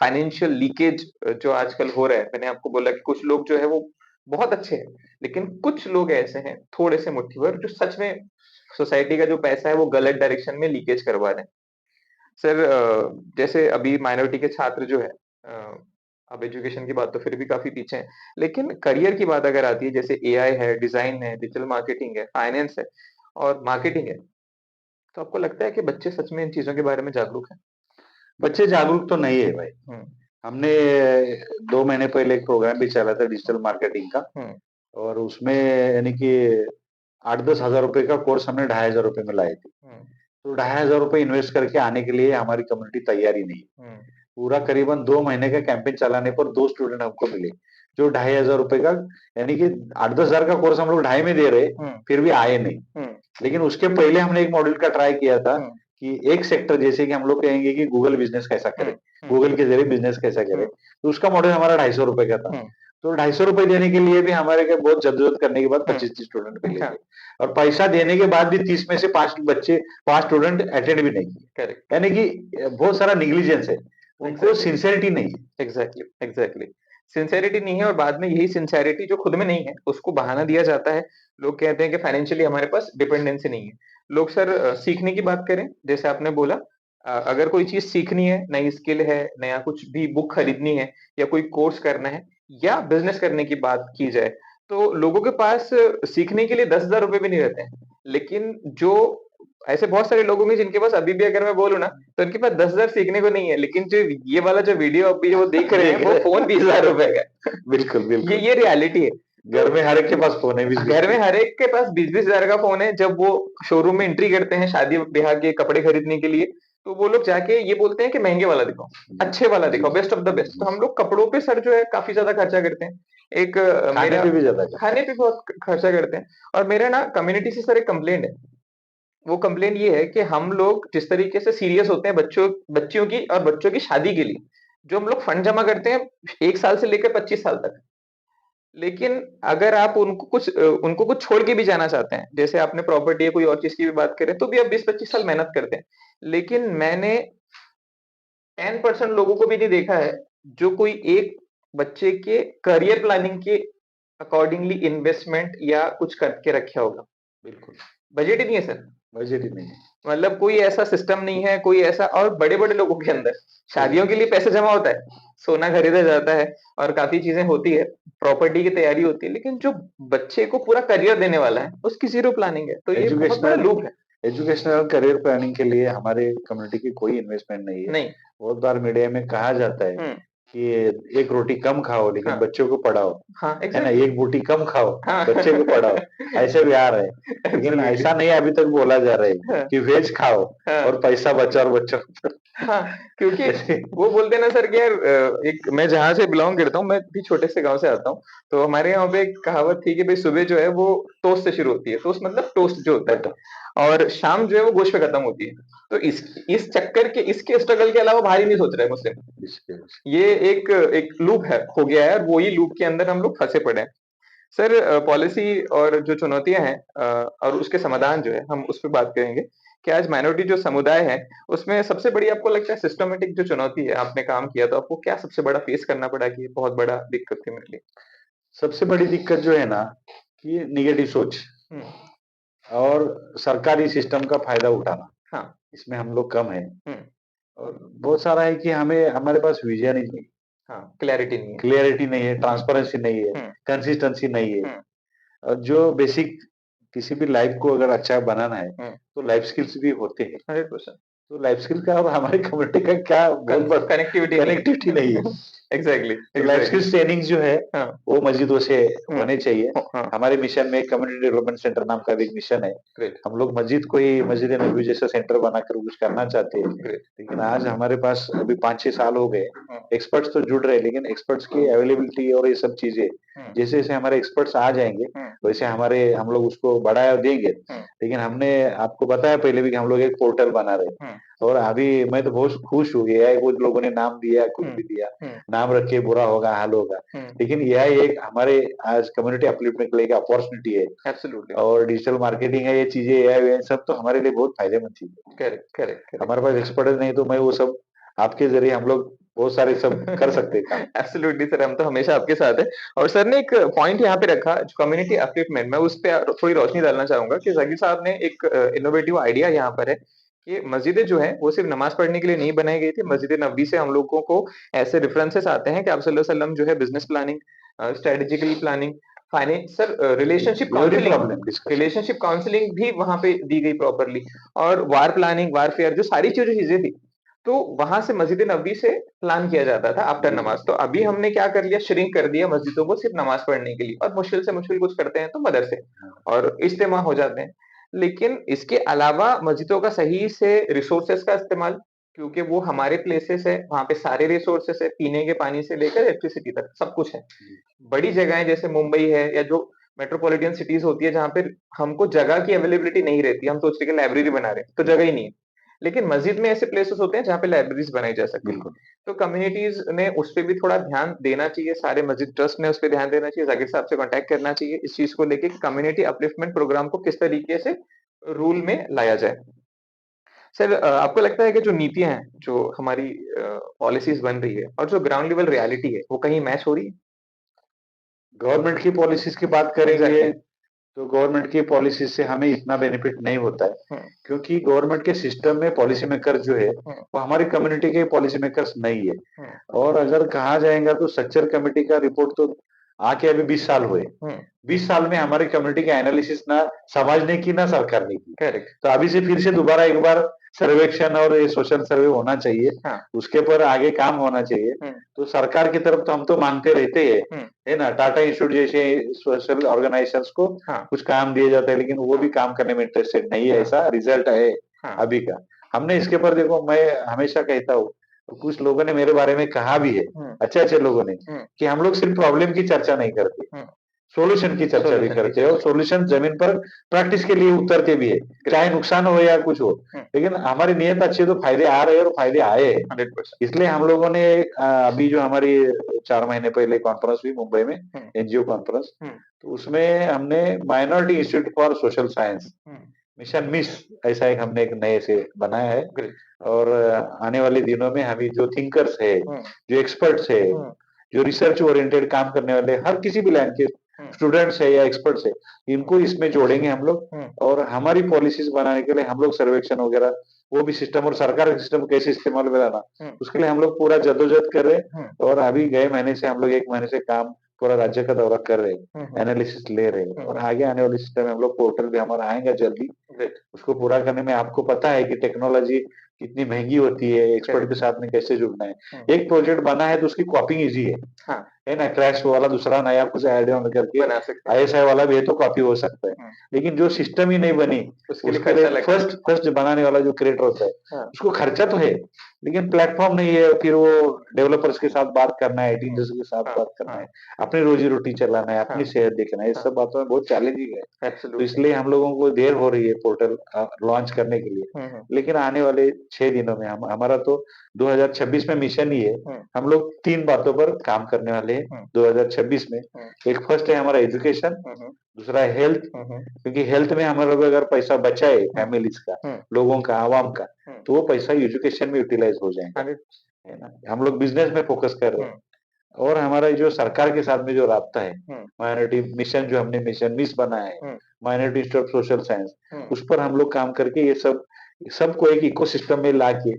फाइनेंशियल लीकेज जो आजकल हो रहा है। मैंने आपको बोला कि कुछ लोग जो है वो बहुत अच्छे हैं, लेकिन कुछ लोग ऐसे हैं, थोड़े से मुट्ठी भर, जो सच में सोसाइटी का जो पैसा है वो गलत डायरेक्शन में लीकेज करवा रहे हैं। सर जैसे अभी माइनॉरिटी के छात्र जो है, अब एजुकेशन की बात तो फिर भी काफ़ी पीछे हैं, लेकिन करियर की बात अगर आती है, जैसे एआई है, डिज़ाइन है, डिजिटल मार्केटिंग है, फाइनेंस है और मार्केटिंग है, तो आपको लगता है कि बच्चे सच में इन चीज़ों के बारे में जागरूक हैं? बच्चे जागरूक तो नहीं है भाई। हुँ, हमने 2 महीने पहले एक प्रोग्राम भी चला था डिजिटल मार्केटिंग का, और उसमें यानी कि 8-10 हज़ार रुपए का कोर्स हमने 2,500 रुपए में लाए थे। तो 2,500 रुपए इन्वेस्ट करके आने के लिए हमारी कम्युनिटी तैयारी नहीं है। पूरा करीबन 2 महीने का कैंपेन चलाने पर 2 स्टूडेंट हमको मिले, जो 2,500 रुपए का, यानी कि 8-10 हजार का कोर्स हम लोग 2.5 में दे रहे, फिर भी आए नहीं। लेकिन उसके पहले हमने एक मॉड्यूल का ट्राई किया था कि एक सेक्टर, जैसे कि हम लोग कहेंगे कि गूगल बिजनेस कैसा करें, गूगल के जरिए बिजनेस कैसा करें, तो उसका मॉडल हमारा 250 रुपए का था। तो 250 रुपए देने के लिए भी हमारे को बहुत जद्दोजहद करने के बाद 25-30 स्टूडेंट मिले थे, और पैसा देने के बाद भी 30 में से 5 स्टूडेंट अटेंड भी नहीं किए। यानी कि बहुत सारा निग्लिजेंस है, उनको सिंसियरिटी नहीं है। एग्जैक्टली सिंसेरिटी नहीं है, और बाद में यही सिंसेरिटी जो खुद में नहीं है उसको बहाना दिया जाता है। लोग कहते हैं कि फाइनेंशियली हमारे पास डिपेंडेंसी नहीं है। लोग सर सीखने की बात करें, जैसे आपने बोला, अगर कोई चीज सीखनी है, नई स्किल है, नया कुछ भी बुक खरीदनी है, या कोई कोर्स करना है, या बिजनेस करने की बात की जाए, तो लोगों के पास सीखने के लिए 10,000 रुपए भी नहीं रहते हैं। लेकिन जो ऐसे बहुत सारे लोग होंगे जिनके पास अभी भी, अगर मैं बोलूँ ना, तो उनके पास 10,000 सीखने को नहीं है, लेकिन जो ये वाला जो वीडियो अभी वो देख रहे हैं, वो फोन 20,000 रुपए का है। बिल्कुल, बिल्कुल। ये रियलिटी है। घर में हर एक के पास फोन है, घर में हर एक के पास 20-20 हजार का फोन है। जब वो शोरूम में एंट्री करते हैं शादी ब्याह के कपड़े खरीदने के लिए, तो वो लोग जाके ये बोलते हैं कि महंगे वाला दिखाओ, अच्छे वाला दिखाओ, बेस्ट ऑफ द बेस्ट। तो हम लोग कपड़ों पे सर जो है काफी ज्यादा खर्चा करते हैं। एक खाने पे भी ज्यादा खाने पे बहुत खर्चा करते हैं। और मेरा ना कम्युनिटी से सर एक कंप्लेंट है। वो कंप्लेंट ये है कि हम लोग जिस तरीके से सीरियस होते हैं बच्चियों की और बच्चों की शादी के लिए, जो हम लोग फंड जमा करते हैं 1 साल से लेकर 25 साल तक, लेकिन अगर आप उनको कुछ छोड़ के भी जाना चाहते हैं, जैसे आपने प्रॉपर्टी या कोई और चीज की भी बात करें, तो भी आप 20-25 साल मेहनत करते हैं। लेकिन मैंने 10% लोगों को भी नहीं देखा है जो कोई एक बच्चे के करियर प्लानिंग के अकॉर्डिंगली इन्वेस्टमेंट या कुछ करके रखा होगा। बिल्कुल बजट ही नहीं है सर। बजट ही नहीं है। मतलब कोई ऐसा सिस्टम नहीं है, कोई ऐसा। और बड़े-बड़े लोगों के अंदर शादियों के लिए पैसे जमा होता है, सोना खरीदा जाता है, और काफ़ी चीज़ें होती है, प्रॉपर्टी की तैयारी होती है, लेकिन जो बच्चे को पूरा करियर देने वाला है, उसकी ज़ीरो प्लानिंग है। तो ये बहुत बड़ा लूप है। एजुकेशनल करियर प्लानिंग के लिए हमारे कम्युनिटी की कोई इन्वेस्टमेंट नहीं है। नहीं। बहुत बार मीडिया में कहा जाता है कि एक रोटी कम खाओ लेकिन हाँ। बच्चों को पढ़ाओ, हाँ, है ना? एग्ज़ैक्टली। एक बूटी कम खाओ, हाँ। बच्चे को पढ़ाओ, ऐसे भी आ रहे हैं। लेकिन एब्सोल्युटली। ऐसा नहीं अभी तक बोला जा रहा है हाँ, कि वेज खाओ हाँ। और पैसा बचाओ और बच्चों को हाँ, क्योंकि जैसे वो बोलते हैं ना सर कि यार, एक मैं जहाँ से बिलॉन्ग करता हूँ, मैं भी छोटे से गाँव से आता हूँ, तो हमारे यहाँ पे एक कहावत थी कि भाई सुबह जो है वो टोस्ट से शुरू होती है। टोस्ट मतलब टोस्ट जो होता है, और शाम जो है वो गोश्त पे खत्म होती है। तो इस चक्कर के, इसके स्ट्रगल के अलावा बाहर ही नहीं सोच रहे मुस्लिम। ये एक लूप है, हो गया है, और वही लूप के अंदर हम लोग फँसे पड़े हैं। सर पॉलिसी और जो चुनौतियाँ हैं, और उसके समाधान जो है, हम उस पे बात करेंगे कि आज माइनॉरिटी जो समुदाय है, उसमें सबसे बड़ी आपको लगता है सिस्टमैटिक जो चुनौती है, आपने काम किया तो आपको क्या सबसे बड़ा फेस करना पड़ा कि ये बहुत बड़ा दिक्कत थी मेरे लिए? सबसे बड़ी दिक्कत जो है ना, कि नेगेटिव सोच हुँ, और सरकारी सिस्टम का फायदा उठाना, हाँ, इसमें हम लोग कम हैं। हुँ, और बहुत सारा है कि हमारे पास विजन ही नहीं, हाँ, क्लैरिटी नहीं है। क्लियरिटी नहीं है, ट्रांसपेरेंसी नहीं है, हुँ, कंसिस्टेंसी नहीं है। हुँ, और जो बेसिक किसी भी लाइफ को अगर अच्छा बनाना है, हुँ, तो लाइफ स्किल्स भी होते हैं। 100% तो लाइफ स्किल का और हमारी कम्युनिटी का क्या बहुत बड़ा कनेक्टिविटी नहीं कनेक्टिविटी नहीं है। है। एग्ज़ैक्टली, तो लाइफ एग्ज़ैक्टली। स्किल्स ट्रेनिंग जो है, हाँ, वो मस्जिदों से हुँ, होने चाहिए। हाँ, हमारे मिशन में कम्युनिटी डेवलपमेंट सेंटर नाम का भी एक मिशन है। ग्रेट, हम लोग मस्जिद को ही मस्जिद नबवी जैसा सेंटर बनाकर कुछ करना चाहते हैं। ग्रेट। लेकिन आज हमारे पास अभी 5-6 साल हो गए, हुँ, एक्सपर्ट्स तो जुड़ रहे हैं, लेकिन एक्सपर्ट्स की अवेलेबिलिटी और ये सब चीजें, हुँ, जैसे-जैसे हमारे एक्सपर्ट्स आ जाएँगे, हुँ, वैसे हम लोग उसको बढ़ाया देंगे। हुँ, लेकिन हमने आपको बताया पहले भी कि हम लोग एक पोर्टल बना रहे हैं, हुँ, और अभी मैं तो बहुत खुश हूँ। एआई को लोगों ने नाम दिया, कुछ हुँ, भी दिया, हुँ, नाम रखे बुरा होगा, हाल होगा। हुँ, लेकिन एआई एक हमारे आज कम्युनिटी अपलिफ्टमेंट के लिए एक अपॉर्चुनिटी है, एब्सोल्युटली। और डिजिटल मार्केटिंग है, ये चीजें एआई सब तो हमारे लिए बहुत फायदेमंद चीज़ है। Correct, correct, correct. हमारे पास एक्सपर्टाइज़ नहीं, तो मैं वो सब आपके ज़रिए हम लोग बहुत सारे सब कर सकते हैं काम। एब्सोल्युटली सर, हम तो हमेशा आपके साथ हैं। और सर ने एक पॉइंट यहाँ पे रखा, जो कम्युनिटी अपलिफ्टमेंट, मैं उस पे थोड़ी रोशनी डालना चाहूँगा कि ज़कीर साहब ने एक इनोवेटिव आइडिया यहाँ पर है कि मस्जिदें जो हैं, वो सिर्फ नमाज़ पढ़ने के लिए नहीं बनाई गई थी। मस्जिद नबवी से हम लोगों को ऐसे रेफरेंसेस आते हैं कि आप सल्लल्लाहु अलैहि वसल्लम जो है business planning, strategically planning, sir every problem discussion. Relationship counselling भी वहाँ पे दी गई प्रॉपर्ली, और वार प्लानिंग, वारफेयर, जो सारी चीज़ें थी, तो वहां से मस्जिद नबी से प्लान किया जाता था आफ्टर नमाज। तो अभी हमने क्या कर लिया, श्रिंक कर दिया मस्जिदों को सिर्फ नमाज पढ़ने के लिए, और मुश्किल से मुश्किल कुछ करते हैं तो मदरसे और इज्तिमा हो जाते हैं। लेकिन इसके अलावा मस्जिदों का सही से रिसोर्सेस का इस्तेमाल, क्योंकि वो हमारे प्लेसेस है, वहां पे सारे रिसोर्सेस है, पीने के पानी से लेकर इलेक्ट्रिसिटी तक सब कुछ है। बड़ी जगहें जैसे मुंबई है या जो मेट्रोपॉलिटन सिटीज होती है जहाँ पे हमको जगह की अवेलेबिलिटी नहीं रहती, हम सोचते हैं कि लाइब्रेरी बना रहे हैं तो जगह ही नहीं है। लेकिन मस्जिद में ऐसे प्लेसेस होते हैं जहाँ पे लाइब्रेरीज बनाई जा सकती है। बिल्कुल। तो कम्युनिटीज ने उस पे भी थोड़ा ध्यान देना चाहिए, सारे मस्जिद ट्रस्ट ने उस पे ध्यान देना चाहिए, जाकिर साहब से कांटेक्ट करना चाहिए इस चीज को लेके कि कम्युनिटी अपलिफ्टमेंट प्रोग्राम को किस तरीके से रूल में लाया जाए। सर आपको लगता है कि जो नीतियां हैं, जो हमारी पॉलिसीज बन रही है और जो ग्राउंड लेवल रियलिटी है, वो कहीं मैच हो रही है? गवर्नमेंट की पॉलिसीज की बात करेंगे एग्जैक्टली। तो गवर्नमेंट की पॉलिसी से हमें इतना बेनिफिट नहीं होता है, हम्म। क्योंकि गवर्नमेंट के सिस्टम में पॉलिसी मेकर जो है हम्म। वो हमारी कम्युनिटी के पॉलिसी मेकर्स नहीं है। हम्म। और अगर कहा जाएगा तो सच्चर कमेटी का रिपोर्ट तो आके अभी 20 साल हुए। हम्म। 20 साल में हमारी कम्युनिटी का एनालिसिस ना समाज ने की ना सरकार ने की। करेक्ट। तो अभी से फिर से दोबारा एक बार सर्वेक्षण और ये सोशल सर्वे होना चाहिए, हाँ। उसके पर आगे काम होना चाहिए। हम्म। तो सरकार की तरफ तो हम तो मांगते रहते हैं, हम्म। है ना, टाटा इंस्टीट्यूट जैसे सोशल ऑर्गेनाइजेशंस को हाँ। कुछ काम दिए जाते हैं, लेकिन वो भी काम करने में इंटरेस्टेड नहीं है, हाँ। ऐसा रिजल्ट है हाँ। अभी का। हमने इसके ऊपर देखो, मैं हमेशा कहता हूँ, कुछ लोगों ने मेरे बारे में कहा भी है, हम्म। अच्छे अच्छे लोगों ने, हम्म। कि हम लोग सिर्फ प्रॉब्लम की चर्चा नहीं करते, हम्म। सॉल्यूशन की चर्चा भी सॉल्यूशन की करते हैं, और चर्चा। सॉल्यूशन जमीन पर प्रैक्टिस के लिए उतरते भी है, चाहे नुकसान हो या कुछ हो। हम्म। लेकिन हमारी नियत अच्छी है तो फायदे आ रहे हैं और फायदे आए हैं। 100%। इसलिए हम लोगों ने अभी जो हमारी 4 महीने पहले कॉन्फ्रेंस हुई मुंबई में, हम्म। एनजीओ कॉन्फ्रेंस, हम्म। तो उसमें हमने minority institute for social science, hmm. Mission miss, ऐसा एक हमने एक नए से बनाया है। ग्रेट। और आने वाले दिनों में हमें जो थिंकर्स है, हम्म। जो एक्सपर्ट्स है, हम्म। जो रिसर्च ओरिएंटेड काम करने वाले हर किसी भी लाइन के हम्म। स्टूडेंट्स है या एक्सपर्ट्स है, इनको इसमें जोड़ेंगे हम लोग। हम्म। और हमारी पॉलिसीज बनाने के लिए हम लोग सर्वेक्षण वगैरह वो भी सिस्टम, और सरकार के सिस्टम कैसे इस्तेमाल में लाना, हम्म। उसके लिए हम लोग पूरा जद्दोजहद कर रहे हैं। हम्म। और अभी गए महीने से हम लोग 1 महीने से काम पूरा राज्य का दौरा कर रहे हैं, हम्म। एनालिसिस ले रहे हैं, और हम्म। आगे आने वाले सिस्टम में हम लोग पोर्टल भी हमारा आएगा जल्दी। ग्रेट। उसको पूरा करने में आपको पता है कि टेक्नोलॉजी कितनी महंगी होती है, एक्सपर्ट के करेक्ट। साथ में कैसे जुड़ना है। हम्म। एक प्रोजेक्ट बना है तो उसकी कॉपिंग इजी हाँ। है ना, क्रैश वाला दूसरा नया कुछ ऐड ऑन करके बना सकते हैं। आईएसआई वाला भी है तो कॉपी हो सकता है। हम्म। लेकिन जो सिस्टम ही नहीं बनी, उसके लिए उसके लिए खर्चा लगता है। फर्स्ट फर्स्ट बनाने वाला जो क्रिएटर होता है, हाँ। उसको खर्चा तो है, लेकिन प्लेटफॉर्म नहीं है, फिर वो डेवलपर्स के साथ बात करना है, हम्म। टीचर्स के साथ हाँ। बात करना हाँ। है, अपनी रोजी रोटी चलाना है, हाँ। अपनी सेहत देखना है, इस हाँ। सब बातों में बहुत चैलेंजिंग है। तो एब्सोल्युटली। इसलिए हम लोगों को देर हो रही है पोर्टल लॉन्च करने के लिए। हम्म। लेकिन आने वाले 6 दिनों में हम, हमारा तो 2026 में मिशन ही है, हम्म। हम लोग 3 बातों पर काम करने वाले हैं हम्म। 2026 में। हम्म। एक फर्स्ट है हमारा एजुकेशन, हम्म। दूसरा है हेल्थ, हम्म। क्योंकि हेल्थ में हम लोग अगर पैसा बचाए हम्म। फैमिलीज का, हम्म। लोगों का, आवाम का, हम्म। तो वो पैसा एजुकेशन में यूटिलाइज हो जाएगा, 100। है ना। हम लोग बिजनेस में फोकस कर रहे हैं। हम्म। और हमारा जो सरकार के साथ में जो राब्ता है, हम्म। माइनॉरिटी मिशन जो हमने मिशन मिस बनाया है, हम्म। Minority institute of social science, हम्म। उस पर हम लोग काम करके ये सब सबको एक इकोसिस्टम में लाके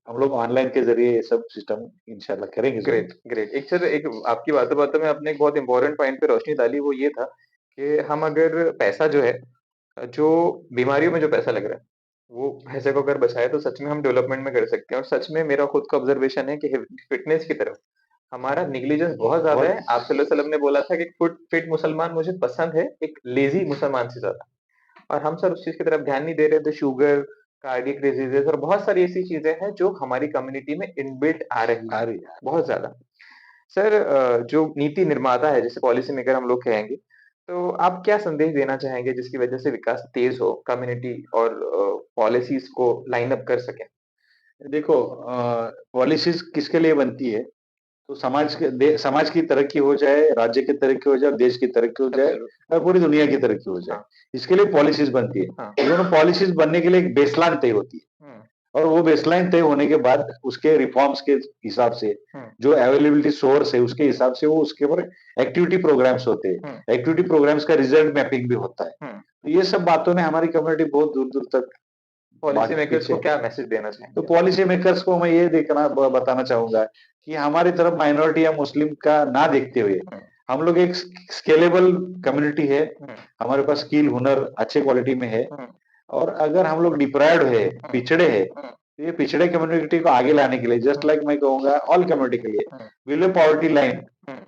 हम लोग ऑनलाइन के जरिए ये सब सिस्टम इंशाल्लाह करेंगे जरूर। Great, great. एक सर, एक आपकी बातों-बातों में आपने एक बहुत इम्पोर्टेंट पॉइंट पे रोशनी डाली, वो ये था कि हम अगर पैसा जो है, जो बीमारियों में जो पैसा लग रहा है, वो पैसे को अगर बचाए तो सच में हम डेवलपमेंट में कर सकते हैं। और सच में मेरा खुद का ऑब्जर्वेशन है कि फिटनेस की तरफ हमारा नेग्लिजेंस बहुत ज्यादा है। बहुत आप सल्लल्लाहु अलैहि वसल्लम ने बोला था कि फिट फिट मुसलमान मुझे पसंद है एक लेजी मुसलमान से ज्यादा। और हम सर उस चीज की तरफ ध्यान नहीं दे रहे थे। शुगर, कार्डियक डिजीजेस और बहुत सारी ऐसी चीजें हैं जो हमारी कम्युनिटी में इनबिल्ट आ रही आ हैं, रही है। बहुत ज्यादा। सर जो नीति निर्माता है, जैसे पॉलिसी मेकर हम लोग कहेंगे, तो आप क्या संदेश देना चाहेंगे जिसकी वजह से विकास तेज हो, कम्युनिटी और पॉलिसीज को लाइन अप कर सके? देखो, पॉलिसीज किसके लिए बनती है, तो समाज की तरक्की हो जाए, राज्य की तरक्की हो जाए, देश की तरक्की हो जाए, एब्सोल्यूट। और पूरी दुनिया की तरक्की हो जाए, हाँ। इसके लिए पॉलिसीज बनती है। हाँ। लेकिन पॉलिसीज बनने के लिए एक बेसलाइन तय होती है, हम्म। और वो बेसलाइन तय होने के बाद उसके रिफॉर्म्स के हिसाब से, हम्म। जो अवेलेबिलिटी सोर्स है उसके हिसाब से वो उसके ऊपर एक्टिविटी प्रोग्राम्स होते हम्म। हैं, एक्टिविटी प्रोग्राम्स का रिजल्ट मैपिंग भी होता है। हम्म। तो ये सब बातों में हमारी कम्युनिटी बहुत दूर दूर तक पॉलिसी बाकी मेकर्स पीछे। को क्या मैसेज देना तो चाहेंगे? पॉलिसी मेकर्स को मैं ये बताना चाहूंगा कि हमारी तरफ माइनॉरिटी या मुस्लिम का ना देखते हुए, हम्म। हम लोग एक स्केलेबल कम्युनिटी है, हम्म। हमारे पास स्किल हुनर अच्छे क्वालिटी में है। हम्म। और अगर हम लोग डिप्राइव्ड है, हम्म। पिछड़े हैं, हम्म। तो ये पिछड़े कम्युनिटी को आगे लाने के लिए, जस्ट लाइक मैं कहूंगा ऑल कम्युनिटी के लिए, बिलो पॉवर्टी लाइन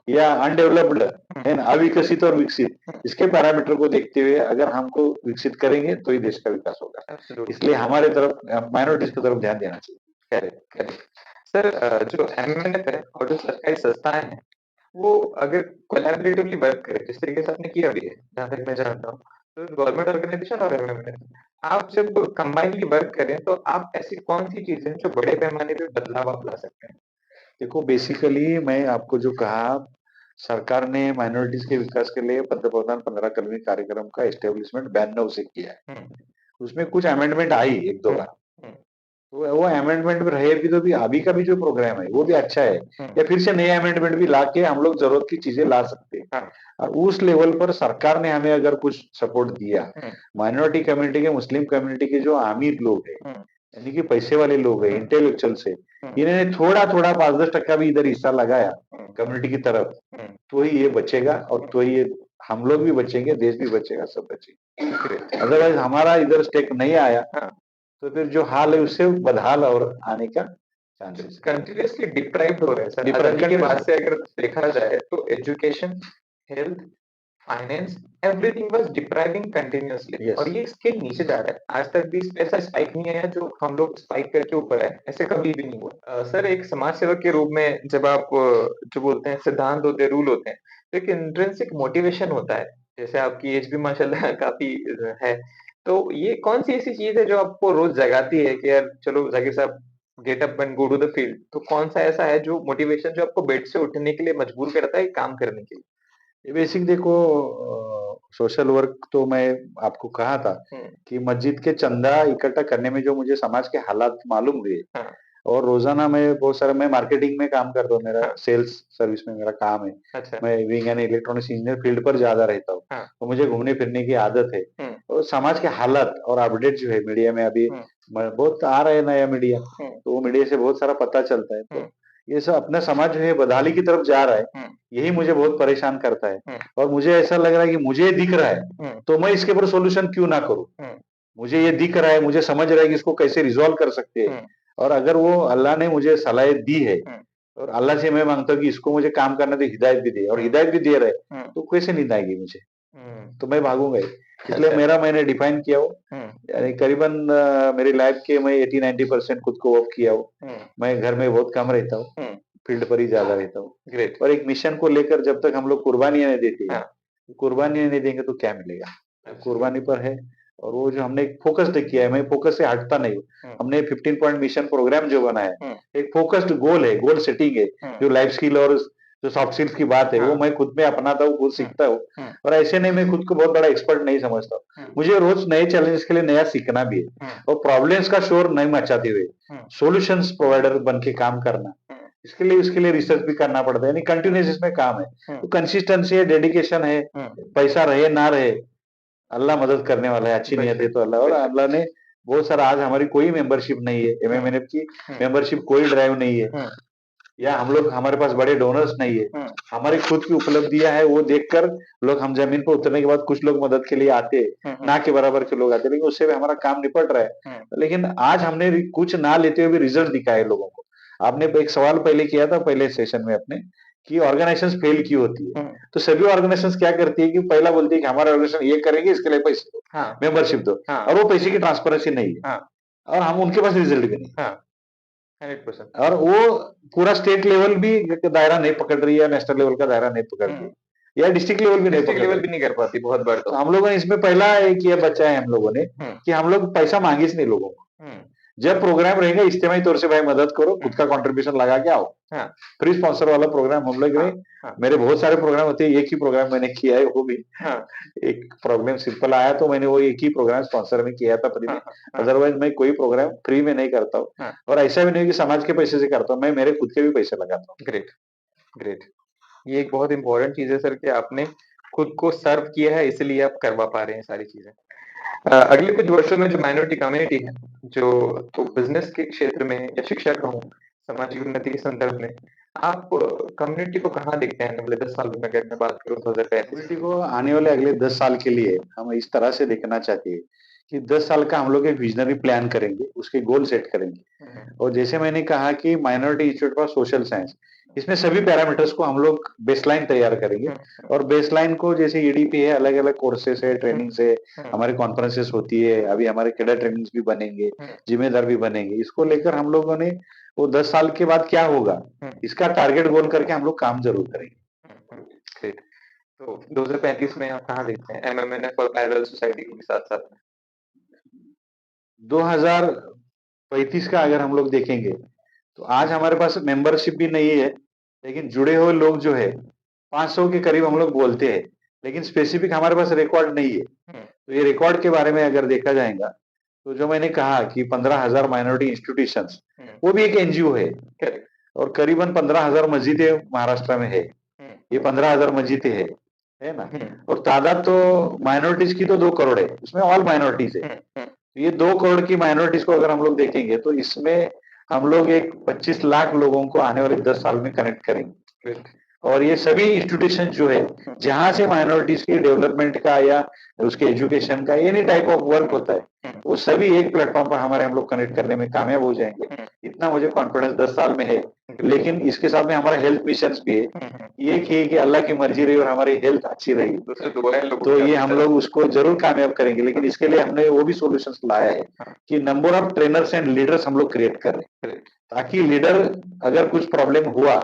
या अनडेवलप्ड एंड अविकसित और विकसित, इसके पैरामीटर को देखते हुए अगर हमको विकसित करेंगे तो ही देश का विकास होगा। इसलिए हमारे तरफ माइनॉरिटीज की तरफ ध्यान देना चाहिए। Correct, correct. सर, जो एमएनएफ है और जो सरकारी संस्थाएं हैं, वो अगर कोलैबोरेटिवली वर्क करें, जिस तरीके से आपने किया भी है, जहाँ तक मैं जानता हूँ, तो गवर्नमेंट ऑर्गेनाइजेशन और एमएनएफ, आप जब कंबाइनली वर्क करें, तो आप ऐसी कौन-सी चीज़ें हैं जो बड़े पैमाने पे बदलाव आप ला सकते हैं? देखो बेसिकली मैं आपको जो कहा, सरकार ने माइनॉरिटीज के विकास के लिए पंतप्रधान 15 कलमी कार्यक्रम का एस्टेब्लिशमेंट 92 से किया है। हुँ, उसमें कुछ अमेंडमेंट आई एक दो हुँ, बार, हुँ, तो वो अमेंडमेंट में रहे भी, तो भी अभी का भी जो प्रोग्राम है वो भी अच्छा है, हुँ, या फिर से नए अमेंडमेंट भी लाके हम लोग जरूरत की चीजें ला सकते हैं। हाँ, और उस लेवल पर सरकार ने हमें अगर कुछ सपोर्ट दिया, हुँ, माइनॉरिटी कम्युनिटी के, मुस्लिम कम्युनिटी के जो अमीर लोग हैं, हुँ, यानी कि पैसे वाले लोग हैं, हुँ, इंटेलेक्चुअल्स है, हुँ, इन्होंने थोड़ा थोड़ा 5-10% भी इधर हिस्सा लगाया हुँ, कम्युनिटी की तरफ, हुँ, तो ही ये बचेगा, और तो ही ये हम लोग भी बचेंगे, देश भी बचेगा, सब बचेंगे। ग्रेट। अदरवाइज हमारा इधर स्टेक नहीं आया हाँ, तो फिर जो हाल है उससे बदहाल और आने का चांसेस है। कंटीन्यूअसली डिप्राइव्ड हो रहे हैं सर। डिफरेंट आज़ादी के बाद कंट्रीज। से अगर देखा जाए तो education, health, finance, everything was depriving continuously, yes. और ये स्केल नीचे जा रहा है। आज तक भी इस पे ऐसा स्पाइक नहीं आया जो हम लोग स्पाइक करके ऊपर आए, ऐसे कभी भी नहीं हुआ। सर, एक समाज सेवक के रूप में जब आप जो बोलते हैं सिद्धांत होते हैं, रूल होते हैं, तो एक इंट्रिंसिक मोटिवेशन होता है। जैसे आपकी एज भी माशाल्लाह काफ़ी है। तो ये कौन-सी ऐसी चीज़ है जो आपको रोज़ जगाती है कि यार चलो ज़ाकिर साहब, get up and go to the field? तो कौन-सा ऐसा है जो मोटिवेशन जो आपको बेड से उठने के लिए मजबूर करता है काम करने के लिए? ये बेसिक देखो, सोशल वर्क तो मैं आपको कहा था हुँ, कि मस्जिद के चंदा इकट्ठा करने में जो मुझे समाज के हालात मालूम हुए, हाँ, और रोजाना मैं मार्केटिंग में काम करता हूँ, मेरा हाँ, सेल्स सर्विस में मेरा काम है। अच्छा, मैं wing and electronics engineer field पर ज्यादा रहता हूँ, हाँ, तो मुझे घूमने फिरने की आदत है। हुँ, और समाज के हालात और अपडेट जो है मीडिया में अभी हुँ, बहुत आ रहा है नया मीडिया, हुँ, तो वो मीडिया से बहुत सारा पता चलता है। हुँ, तो ये सब अपना समाज जो है बदहाली की तरफ जा रहा है, हुँ, यही मुझे बहुत परेशान करता है। हुँ, और मुझे ऐसा लग रहा है कि मुझे ये दिख रहा है, हुँ, तो मैं इसके ऊपर सॉल्यूशन क्यों ना करूं। हुँ, मुझे ये दिख रहा है, मुझे समझ रहा है कि इसको कैसे रिजॉल्व कर सकते हैं। हुँ, और अगर वो अल्लाह ने मुझे सलाह दी है, हुँ, और अल्लाह से मैं मांगता हूँ कि इसको मुझे काम करने दे, हिदायत भी दे, और हुँ, हिदायत भी दे रहे, हुँ, तो कैसे नींद आएगी मुझे? हुँ, तो मैं भागूंगा ही। इसलिए अच्छा, मेरा मैंने डिफाइन किया हो, हुँ, यानी करीबन मेरी लाइफ के मैं 80-90% खुद को वर्क किया हूँ। हुँ, मैं घर में बहुत कम रहता हूँ, हुँ, फील्ड पर ही ज्यादा रहता हूँ। ग्रेट, और एक मिशन को लेकर जब तक हम लोग कुर्बानियां नहीं देते, हाँ, कुर्बानियां नहीं देंगे तो क्या मिलेगा? तो कुर्बानी एब्सोल्युटली, पर है। और वो जो हमने एक फोकस किया है, मैं फोकस से हटता नहीं हूँ। हुँ, हमने 15 पॉइंट मिशन प्रोग्राम जो बनाया हुँ, है, एक फोकस्ड गोल है, गोल सेटिंग है, हुँ, जो लाइफ स्किल और जो सॉफ्ट स्किल्स की बात है, वो हाँ, मैं खुद में अपनाता हूँ, खुद हुँ, सीखता हूँ। हुँ, और ऐसे नहीं, मैं खुद को बहुत बड़ा एक्सपर्ट नहीं समझता हूँ। हुँ, मुझे रोज नए चैलेंजेस के लिए नया सीखना भी है, हुँ, और प्रॉब्लम्स का शोर नहीं मचाते हुए हुँ, सॉल्यूशंस प्रोवाइडर बन के काम करना। हुँ, इसके लिए रिसर्च भी करना पड़ता है, यानी हुँ, कंटिन्यूस इसमें काम है। हुँ, तो कंसिस्टेंसी है, डेडिकेशन है, हुँ, पैसा रहे ना रहे, अल्लाह मदद करने वाला है, अच्छी नीयत है बेशक, तो अल्लाह, और बेशक, अल्लाह ने बहुत सारा, आज हमारी कोई मेंबरशिप नहीं है, हुँ, एमएमएनएफ की हुँ, मेंबरशिप कोई ड्राइव नहीं है, हुँ, या हम लोग, हमारे पास बड़े डोनर्स नहीं है। हुँ, हमारी खुद की उपलब्धियां है, वो देखकर लोग, हम जमीन पर उतरने के बाद कुछ लोग मदद के लिए आते हैं, हुँ, हुँ, ना के बराबर के लोग आते हैं, लेकिन उससे भी हमारा काम निपट रहा हुँ, है। लेकिन आज हमने कुछ ना लेते हुए भी रिजल्ट दिखाए लोगों को। आपने एक सवाल पहले किया था, पहले सेशन में अपने, कि ऑर्गेनाइजेशन फेल क्यों होती है। हुँ, तो सभी ऑर्गेनाइजेशन क्या करती है कि पहला बोलती है कि हमारा ऑर्गेनाइजेशन ये करेंगे, इसके लिए पैसे दो, हाँ, मेंबरशिप दो, हाँ, और वो पैसे की ट्रांसपेरेंसी नहीं है, हाँ, और हम उनके पास रिजल्ट भी नहीं, हाँ, 100%, और वो पूरा स्टेट लेवल भी दायरा नहीं पकड़ रही है, नेशनल लेवल का दायरा नहीं पकड़ रही हुँ, है, या डिस्ट्रिक्ट लेवल भी नहीं डिस्ट्रिक्ट पकड़ लेवल रही भी है। नहीं कर पाती बहुत बार तो तो। हम लोगों ने इसमें पहला एक ये बचा है हम लोगों ने, हुँ, कि हम लोग पैसा मांगे ही नहीं लोगों को। हुँ, जब प्रोग्राम रहेगा, इज्तिमाई तौर से भाई मदद करो, हुँ, खुद का कंट्रीब्यूशन लगा के आओ। हाँ, फ्री स्पॉन्सर वाला प्रोग्राम हम लोग हाँ, में, हाँ, मेरे बहुत सारे प्रोग्राम होते हैं, एक ही प्रोग्राम मैंने किया है, वो भी हाँ, एक प्रॉब्लम सिंपल आया तो मैंने वो एक ही प्रोग्राम स्पॉन्सर में किया था फ्री हाँ, में। हाँ, हाँ, अदरवाइज मैं कोई प्रोग्राम फ्री में नहीं करता हूँ, हाँ, और ऐसा भी नहीं कि समाज के पैसे से करता हूँ, मैं मेरे खुद के भी पैसे लगाता हूँ। Great, great. ये एक बहुत इम्पोर्टेंट चीज़ है सर कि आपने खुद को सर्व किया है, इसलिए आप करवा पा रहे हैं सारी चीज़ें। अगले कुछ वर्षों में जो माइनॉरिटी कम्युनिटी है, जो तो बिज़नेस के क्षेत्र में या शिक्षा कहूँ, सामाजिक उन्नति के संदर्भ में, आप कम्युनिटी को कहाँ देखते हैं अगले 10 साल में अगर मैं बात करूँ 2035 कम्युनिटी की? को आने वाले अगले 10 साल के लिए हम इस तरह से देखना चाहते हैं कि 10 साल का हम लोग एक विजनरी प्लान करेंगे, उसके गोल सेट करेंगे। और जैसे मैंने कहा कि minority institute for social science, इसमें सभी पैरामीटर्स को हम लोग बेसलाइन तैयार करेंगे। और बेसलाइन को जैसे ईडीपी है, अलग-अलग कोर्सेस है, ट्रेनिंग्स है, हमारी कॉन्फ्रेंसेस होती है, अभी हमारे कैडर ट्रेनिंग्स भी बनेंगे, जिम्मेदार भी बनेंगे। इसको लेकर हम लोगों ने वो 10 साल के बाद क्या होगा, इसका टारगेट गोल करके हम लोग काम ज़रूर करेंगे। ग्रेट। तो 2035 में आप कहाँ देखते हैं एमएमएनएफ और पैरेलल सोसाइटी को भी साथ-साथ में? 2035 का अगर हम लोग देखेंगे, तो आज हमारे पास मेंबरशिप भी नहीं है, लेकिन जुड़े हुए लोग जो है 500 के करीब हम लोग बोलते हैं, लेकिन स्पेसिफिक हमारे पास रिकॉर्ड नहीं है। तो ये रिकॉर्ड के बारे में अगर देखा जाएगा, तो जो मैंने कहा कि 15,000 माइनॉरिटी इंस्टीट्यूशंस, वो भी एक एनजीओ है। और करीबन 15,000 मस्जिदें महाराष्ट्र में है। ये 15,000 मस्जिदें है ना? और तादाद तो माइनॉरिटीज की तो 2 करोड़ है, उसमें ऑल माइनॉरिटीज है। ये 2 करोड़ की माइनॉरिटीज को अगर हम लोग देखेंगे, तो इसमें हम लोग एक 25 लाख लोगों को आने वाले 10 साल में कनेक्ट करेंगे। और ये सभी इंस्टीट्यूशन जो है, जहां से माइनॉरिटीज के डेवलपमेंट का या उसके एजुकेशन का एनी टाइप ऑफ वर्क होता है, वो सभी एक प्लेटफॉर्म पर हमारे हम लोग कनेक्ट करने में कामयाब हो जाएंगे। इतना मुझे कॉन्फिडेंस 10 साल में है। लेकिन इसके साथ में हमारा हेल्थ मिशन भी है। एक ही है कि अल्लाह की मर्जी रही और हमारी हेल्थ अच्छी रही, तो ये हम लोग उसको जरूर कामयाब करेंगे। लेकिन इसके लिए हमने वो भी सॉल्यूशंस लाया है कि number of trainers and leaders हम लोग क्रिएट कर रहे हैं, ताकि लीडर अगर कुछ प्रॉब्लम हुआ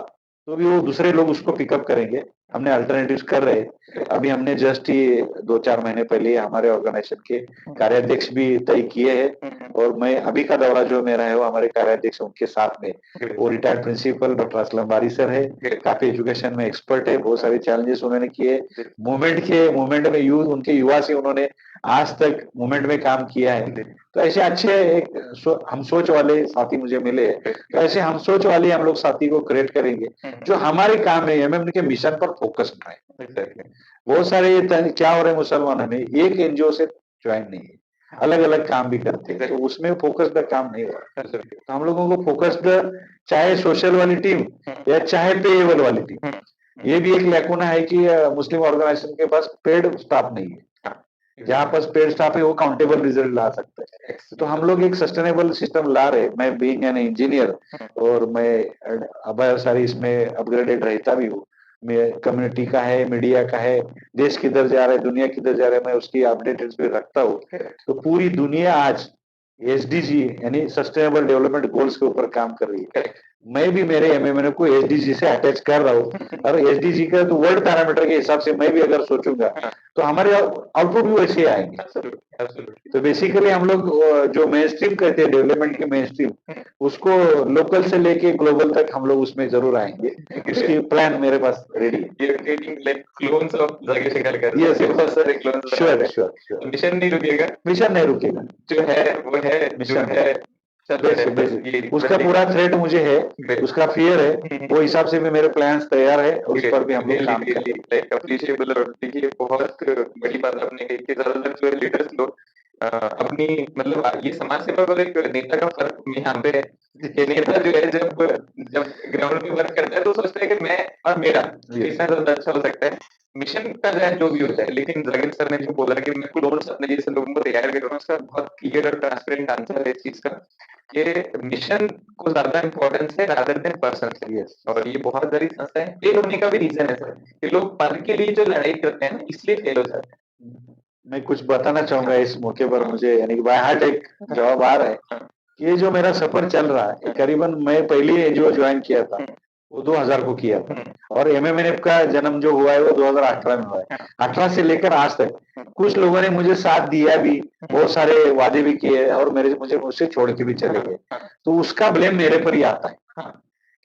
तो भी वो दूसरे लोग उसको पिकअप करेंगे। हमने अल्टरनेटिव्स कर रहे हैं। अभी हमने जस्ट ही 2-4 महीने पहले हमारे ऑर्गेनाइजेशन के कार्याध्यक्ष भी तय किए हैं। और मैं अभी का दौरा जो मेरा है वो हमारे कार्याध्यक्ष उनके साथ में, वो रिटायर्ड प्रिंसिपल डॉक्टर असलम बारी सर है, काफी एजुकेशन में एक्सपर्ट है, बहुत सारे चैलेंजेस उन्होंने किए। मूवमेंट में यूथ उनके युवा से उन्होंने आज तक मूवमेंट में काम किया है। तो ऐसे अच्छे एक हम सोच वाले साथी मुझे मिले, तो ऐसे हम सोच वाले हम लोग साथी को क्रिएट करेंगे जो हमारे काम है एमएम के मिशन पर फोकस रहे। बहुत सारे क्या हो रहे हैं मुसलमानों में, एक एनजीओ से ज्वाइन नहीं है, अलग अलग काम भी करते हैं, तो उसमें फोकस्ड काम नहीं हो रहा। तो हम लोगों को फोकस्ड, चाहे सोशल वाली टीम या चाहे पेएबल वाली टीम, ये भी एक लैकुना है कि मुस्लिम ऑर्गेनाइजेशन के पास पेड स्टाफ नहीं है। जहाँ पास पेड स्टाफ है वो काउंटेबल रिजल्ट ला सकता है। तो हम लोग एक सस्टेनेबल सिस्टम ला रहे। मैं बीइंग एन इंजीनियर और मैं अब सारी इसमें अपग्रेडेड रहता भी हूँ। मैं कम्युनिटी का है, मीडिया का है, देश किधर जा रहा है, दुनिया किधर जा रहा है, मैं उसकी अपडेटेड भी रखता हूँ। तो पूरी दुनिया आज एसडीजी यानी सस्टेनेबल डेवलपमेंट गोल्स के ऊपर काम कर रही है। मैं भी मेरे एमएमएन को एसडीजी से अटैच कर रहा हूँ। और एसडीजी का तो वर्ल्ड पैरामीटर के हिसाब से मैं भी अगर सोचूंगा तो हमारे आउटपुट भी वैसे आएंगे। तो बेसिकली हम लोग जो मेन स्ट्रीम कहते हैं डेवलपमेंट के मेन स्ट्रीम, उसको लोकल से लेके ग्लोबल तक हम लोग उसमें जरूर आएंगे। उसकी प्लान मेरे पास रेडी है। Sure sure. मिशन नहीं रुकेगा, मिशन नहीं रुकेगा, जो है वो है, मिशन है उसका पूरा थ्रेट मुझे है, उसका फियर है, वो हिसाब से भी मेरे प्लान्स तैयार है, उस पर भी हम लोग काम करेंगे। अप्रिशिएबल। और देखिए बहुत बड़ी बात आपने कही कि ज्यादातर जो लीडर्स लोग अपनी मतलब ये समाज सेवा और एक नेता का फर्क यहाँ पे है। ये नेता जो है जब ग्राउंड पे वर्क करता है तो सोचता है कि मैं और मेरा इतना ज्यादा अच्छा हो सकता है। मिशन का जो भी होता है, लेकिन जाकिर सर ने जो बोला कि मैं क्लोन्स अपने जैसे लोगों को तैयार कर रहा हूँ, उसका बहुत क्लियर और ट्रांसपेरेंट आंसर है इस चीज का। ये मिशन को ज्यादा इम्पोर्टेंस है रादर देन पर्सन। और ये बहुत सारी संस्थाएं फेल होने का भी रीजन है सर, कि लोग पद के लिए जो लड़ाई करते हैं इसलिए फेल हो जाते हैं। मैं कुछ बताना चाहूंगा इस मौके पर, मुझे यानी कि बाय हार्ट एक जवाब आ रहा है। ये जो मेरा सफर चल रहा है, करीबन मैं पहली एनजीओ ज्वाइन किया था वो 2000 को किया था, और एमएमएनएफ का जन्म जो हुआ है वो 2018 में हुआ है। 18 से लेकर आज तक कुछ लोगों ने मुझे साथ दिया भी, बहुत सारे वादे भी किए, और मुझे मुझसे छोड़ के भी चले गए। तो उसका ब्लेम मेरे पर ही आता है,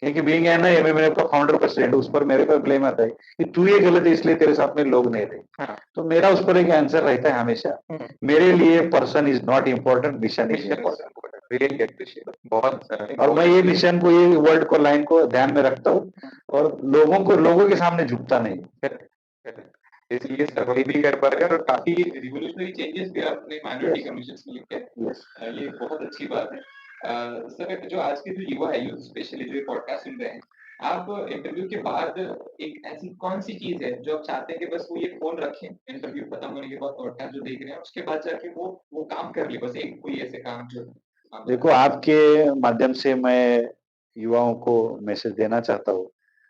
क्योंकि बीइंग एन एमएमएनएफ का फाउंडर प्रेसिडेंट, उस पर मेरे पर ब्लेम आता है कि तू ये गलत है इसलिए तेरे साथ में लोग नहीं रहे। तो मेरा उस पर एक आंसर रहता है हमेशा, मेरे लिए person is not important, mission is important. बहुत और मैं ये मिशन को, ये वर्ड को, लाइन को ध्यान में रखता हूँ, और लोगों के सामने झुकता नहीं। इसलिए सर्वाइव भी कर पा रहे हैं और काफी रिवोल्यूशनरी चेंजेस भी आपने माइनॉरिटी कमीशंस में लेके आए। ये बहुत अच्छी बात है। सर जो आज के जो युवा है, यूथ स्पेशली जो पॉडकास्ट सुन रहे हैं, आप इंटरव्यू के बाद एक ऐसी कौन-सी चीज़ है जो आप चाहते हैं कि बस वो ये फ़ोन रखें, इंटरव्यू खत्म होने के बाद पॉडकास्ट जो देख रहे हैं, उसके बाद जाके वो काम कर ले बस एक कोई ऐसे काम जो आप देखो, चाहते हैं? आपके माध्यम से मैं युवाओं को मैसेज देना चाहता हूँ।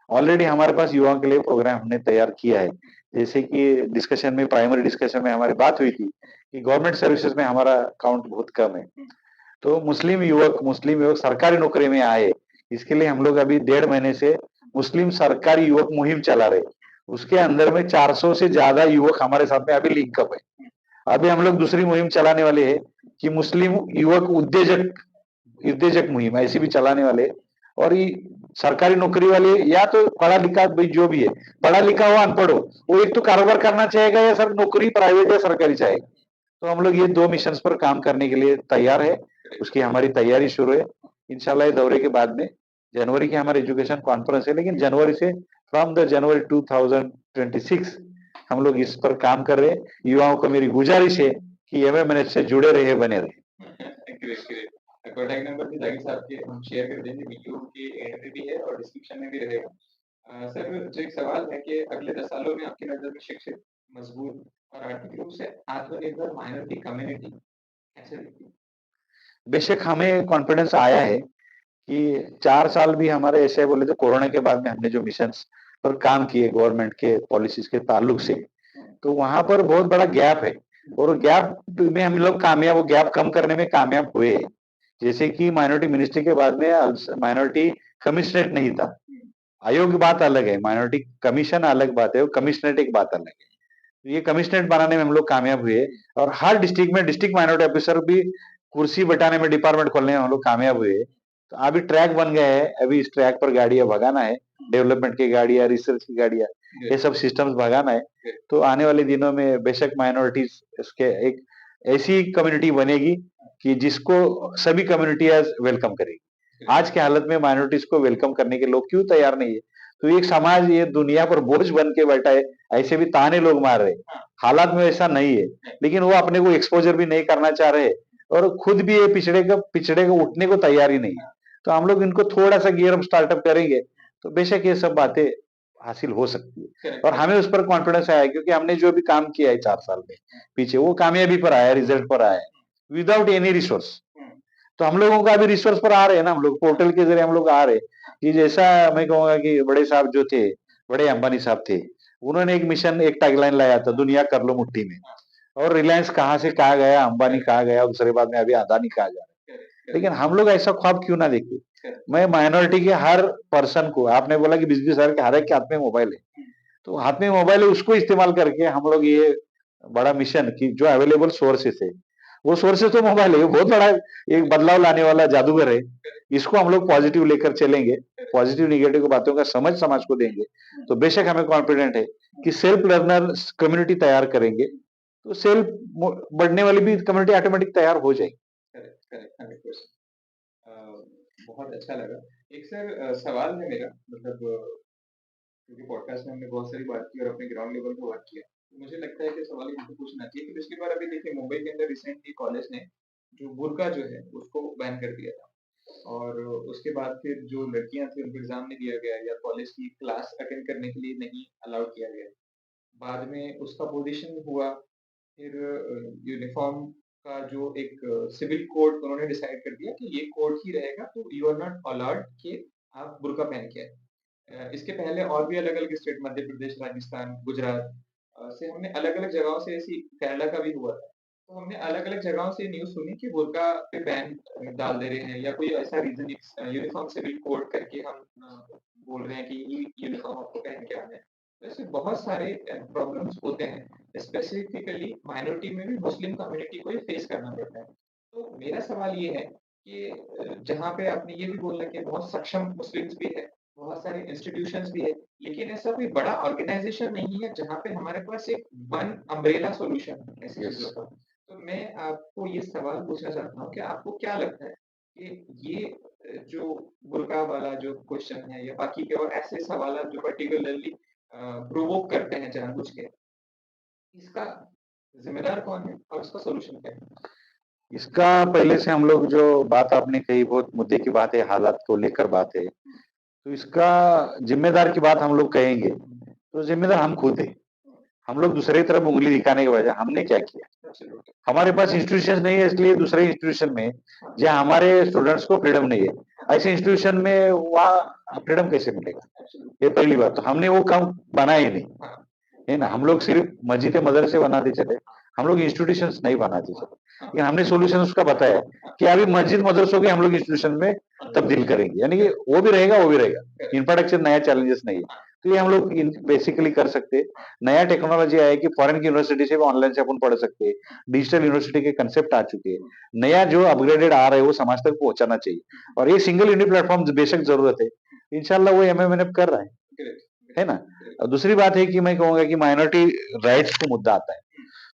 ऑलरेडी हमारे पास युवाओं के लिए प्रोग्राम हमने तैयार किया है। जैसे कि डिस्कशन में प्राइमरी डिस्कशन में हमारी बात हुई थी कि गवर्नमेंट सर्विसेज में हमारा काउंट बहुत कम है। तो मुस्लिम युवक सरकारी नौकरी में आए, इसके लिए हम लोग अभी 1.5 महीने से मुस्लिम सरकारी युवक मुहिम चला रहे। उसके अंदर में 400 से ज्यादा युवक हमारे साथ में अभी लिंकअप है। अभी हम लोग दूसरी मुहिम चलाने वाले हैं कि मुस्लिम युवक उद्योजक उद्योजक मुहिम ऐसी भी चलाने वाले। और ये सरकारी नौकरी वाले या तो पढ़ा लिखा भाई जो भी है, पढ़ा लिखा हो अनपढ़ हो, वो एक तो कारोबार करना चाहेगा या सर नौकरी प्राइवेट या सरकारी चाहेगा। तो हम लोग ये 2 मिशंस पर काम करने के लिए तैयार है। उसकी हमारी तैयारी शुरू है। इंशाल्लाह ये दौरे के बाद में जनवरी की हमारी एजुकेशन कॉन्फ्रेंस है, लेकिन जनवरी से फ्रॉम द जनवरी 2026 हम लोग इस पर काम कर रहे हैं। युवाओं को मेरी गुजारिश है कि एमएमएनएच से जुड़े रहे, बने रहे। Great, great. कॉन्टैक्ट नंबर भी जाकिर साहब के हम शेयर कर देंगे, वीडियो के एंड पे भी है और डिस्क्रिप्शन में भी रहेगा। सर जो एक सवाल है कि अगले 10 सालों में आपकी नज़र में शिक्षित, मजबूत और आर्थिक रूप से आत्मनिर्भर माइनॉरिटी कम्युनिटी कैसे दिखती है? बेशक हमें कॉन्फिडेंस आया है कि 4 साल भी हमारे ऐसे बोले तो कोरोना के बाद में हमने जो मिशन पर काम किए गवर्नमेंट के पॉलिसीज के ताल्लुक से, तो वहां पर बहुत बड़ा गैप है। और गैप में हम लोग कामयाब, वो गैप कम करने में कामयाब हुए। जैसे कि माइनॉरिटी मिनिस्ट्री के बाद में माइनॉरिटी कमिश्नरेट नहीं था। आयोग की बात अलग है, माइनॉरिटी कमीशन अलग बात है, और कमिश्नरेट एक बात अलग है। तो ये कमिश्नरेट बनाने में हम लोग कामयाब हुए। और हर डिस्ट्रिक्ट में डिस्ट्रिक्ट माइनॉरिटी ऑफिसर भी कुर्सी बटाने में, डिपार्टमेंट खोलने में हम लोग कामयाब हुए। तो अभी ट्रैक बन गए हैं, अभी इस ट्रैक पर गाड़ियां भगाना है, डेवलपमेंट की गाड़ियां, रिसर्च की गाड़ियां, ये सब सिस्टम्स भगाना है। तो आने वाले दिनों में बेशक माइनॉरिटीज इसके एक ऐसी कम्युनिटी बनेगी कि जिसको सभी कम्युनिटीज वेलकम करेगी। आज के हालत में माइनॉरिटीज को वेलकम करने के लोग क्यों तैयार नहीं है? तो एक समाज ये दुनिया पर बोझ बन के बैठा है, ऐसे भी ताने लोग मार रहे हैं। हालात में ऐसा नहीं है, लेकिन वो अपने को एक्सपोजर भी नहीं करना चाह रहे और खुद भी ये पिछड़े को उठने को तैयार ही नहीं है। तो हम लोग इनको थोड़ा सा गियर अप स्टार्टअप करेंगे तो बेशक ये सब बातें हासिल हो सकती है। और हमें उस पर कॉन्फिडेंस आया क्योंकि हमने जो भी काम किया है 4 साल में पीछे, वो कामयाबी पर आया, रिजल्ट पर आया, विदाउट एनी रिसोर्स। तो हम लोगों का भी रिसोर्स पर आ रहे हैं ना, हम लोग पोर्टल के जरिए हम लोग आ रहे हैं कि जैसा मैं कहूंगा कि बड़े साहब जो थे, बड़े अंबानी साहब थे, उन्होंने एक मिशन, एक टैगलाइन लाया था, दुनिया कर लो मुट्ठी में। और रिलायंस कहाँ से कहाँ गया, अंबानी कहाँ गया, दूसरे बाद में अभी अदानी कहाँ जा रहा है। लेकिन हम लोग ऐसा ख्वाब क्यों ना देखे? मैं माइनॉरिटी के हर पर्सन को, आपने बोला कि 20-20 हजार के हर एक के हाथ में मोबाइल है, तो हाथ में मोबाइल है, उसको इस्तेमाल करके हम लोग ये बड़ा मिशन की जो अवेलेबल सोर्सेस है, वो सोर्सेस तो मोबाइल है, बहुत बड़ा एक बदलाव लाने वाला जादूगर है। इसको हम लोग पॉजिटिव लेकर चलेंगे, पॉजिटिव निगेटिव बातों का समझ समाज को देंगे, तो बेशक हमें कॉन्फिडेंट है कि सेल्फ लर्नर कम्युनिटी तैयार करेंगे तो सेल्फ बढ़ने वाली भी कम्युनिटी ऑटोमेटिक तैयार हो जाएगी। Correct, correct, 100%। बहुत अच्छा लगा। एक सर सवाल है मेरा, मतलब क्योंकि पॉडकास्ट में हमने बहुत सारी बात की और अपने ग्राउंड लेवल पे बात किया। तो मुझे लगता है कि सवाल ये मुझे पूछना चाहिए कि पिछली बार अभी देखिए मुंबई के अंदर रिसेंटली कॉलेज ने जो बुर्का जो है उसको बैन कर दिया था। और उसके बाद फिर जो लड़कियां थी उनको एग्जाम नहीं दिया गया या कॉलेज की क्लास अटेंड करने के लिए नहीं अलाउ किया गया। बाद में उसका पोजीशन हुआ, फिर यूनिफ़ॉर्म का जो एक सिविल कोड उन्होंने डिसाइड कर दिया कि ये कोड ही रहेगा, तो यू आर नॉट अलाउड कि आप बुर्का पहन के आएँ। इसके पहले और भी अलग-अलग स्टेट मध्य प्रदेश, राजस्थान, गुजरात से हमने अलग-अलग जगहों से ऐसी, केरला का भी हुआ था। तो हमने अलग-अलग जगहों से न्यूज़ सुनी कि बुर्का पे बैन डाल दे रहे हैं या कोई ऐसा रीज़न यूनिफ़ॉर्म सिविल कोड करके हम बोल रहे हैं कि ये यूनिफ़ॉर्म आपको पहन के आना है। वैसे बहुत सारे प्रॉब्लम्स होते हैं, स्पेसिफिकली माइनॉरिटी में भी मुस्लिम कम्युनिटी को ही फेस करना पड़ता है। तो मेरा सवाल ये है कि जहाँ पे आपने ये भी बोला कि बहुत सक्षम मुस्लिम्स भी है, बहुत सारे इंस्टीट्यूशंस भी है, लेकिन ऐसा कोई बड़ा ऑर्गेनाइज़ेशन नहीं है जहाँ पे हमारे पास एक वन अम्ब्रेला सॉल्यूशन है ऐसी यस। चीज़ों का। तो मैं आपको ये सवाल पूछना चाहता हूँ कि आपको क्या लगता है कि ये जो बुर्का वाला जो क्वेश्चन है या बाकी के और ऐसे सवाल जो पर्टिकुलरली प्रोवोक करते हैं जानबूझ के, इसका ज़िम्मेदार कौन है और इसका सॉल्यूशन क्या है? इसका पहले से हम लोग जो बात आपने कही बहुत मुद्दे की बात है, हालात को लेकर बात है। तो इसका जिम्मेदार की बात हम लोग कहेंगे, तो जिम्मेदार हम खुद हैं। हम लोग दूसरे की तरफ उँगली दिखाने के बजाय हमने क्या किया? हमारे पास इंस्टीट्यूशन नहीं है, इसलिए दूसरे इंस्टीट्यूशन में जहाँ हमारे स्टूडेंट्स को फ्रीडम नहीं है, ऐसे इंस्टीट्यूशन में वहाँ फ्रीडम कैसे मिलेगा? ये पहली बात। तो हमने वो काम बनाया ही नहीं, है ना? हम लोग सिर्फ मस्जिद मदरसे बनाते चले, हम लोग इंस्टीट्यूशंस नहीं बनाते चले। लेकिन हमने सॉल्यूशन उसका बताया कि अभी मस्जिद मदरसों के हम लोग इंस्टीट्यूशन में तब्दील करेंगे, यानी कि वो भी रहेगा, वो भी रहेगा। इंफ्रास्ट्रक्चर नया चैलेंजेस नहीं है, तो ये हम लोग बेसिकली कर सकते हैं। नया टेक्नोलॉजी आया कि फॉरेन की यूनिवर्सिटी से भी ऑनलाइन से अपन पढ़ सकते हैं। डिजिटल यूनिवर्सिटी के कंसेप्ट आ चुके हैं। नया जो अपग्रेडेड आ रहा है वो समाज तक पहुंचाना चाहिए, और ये सिंगल यूनिट प्लेटफॉर्म बेशक जरूरत है। इंशाल्लाह वो एमएमएनएफ कर रहा है ना? और दूसरी बात है कि मैं कहूंगा कि माइनॉरिटी राइट्स को मुद्दा आता है,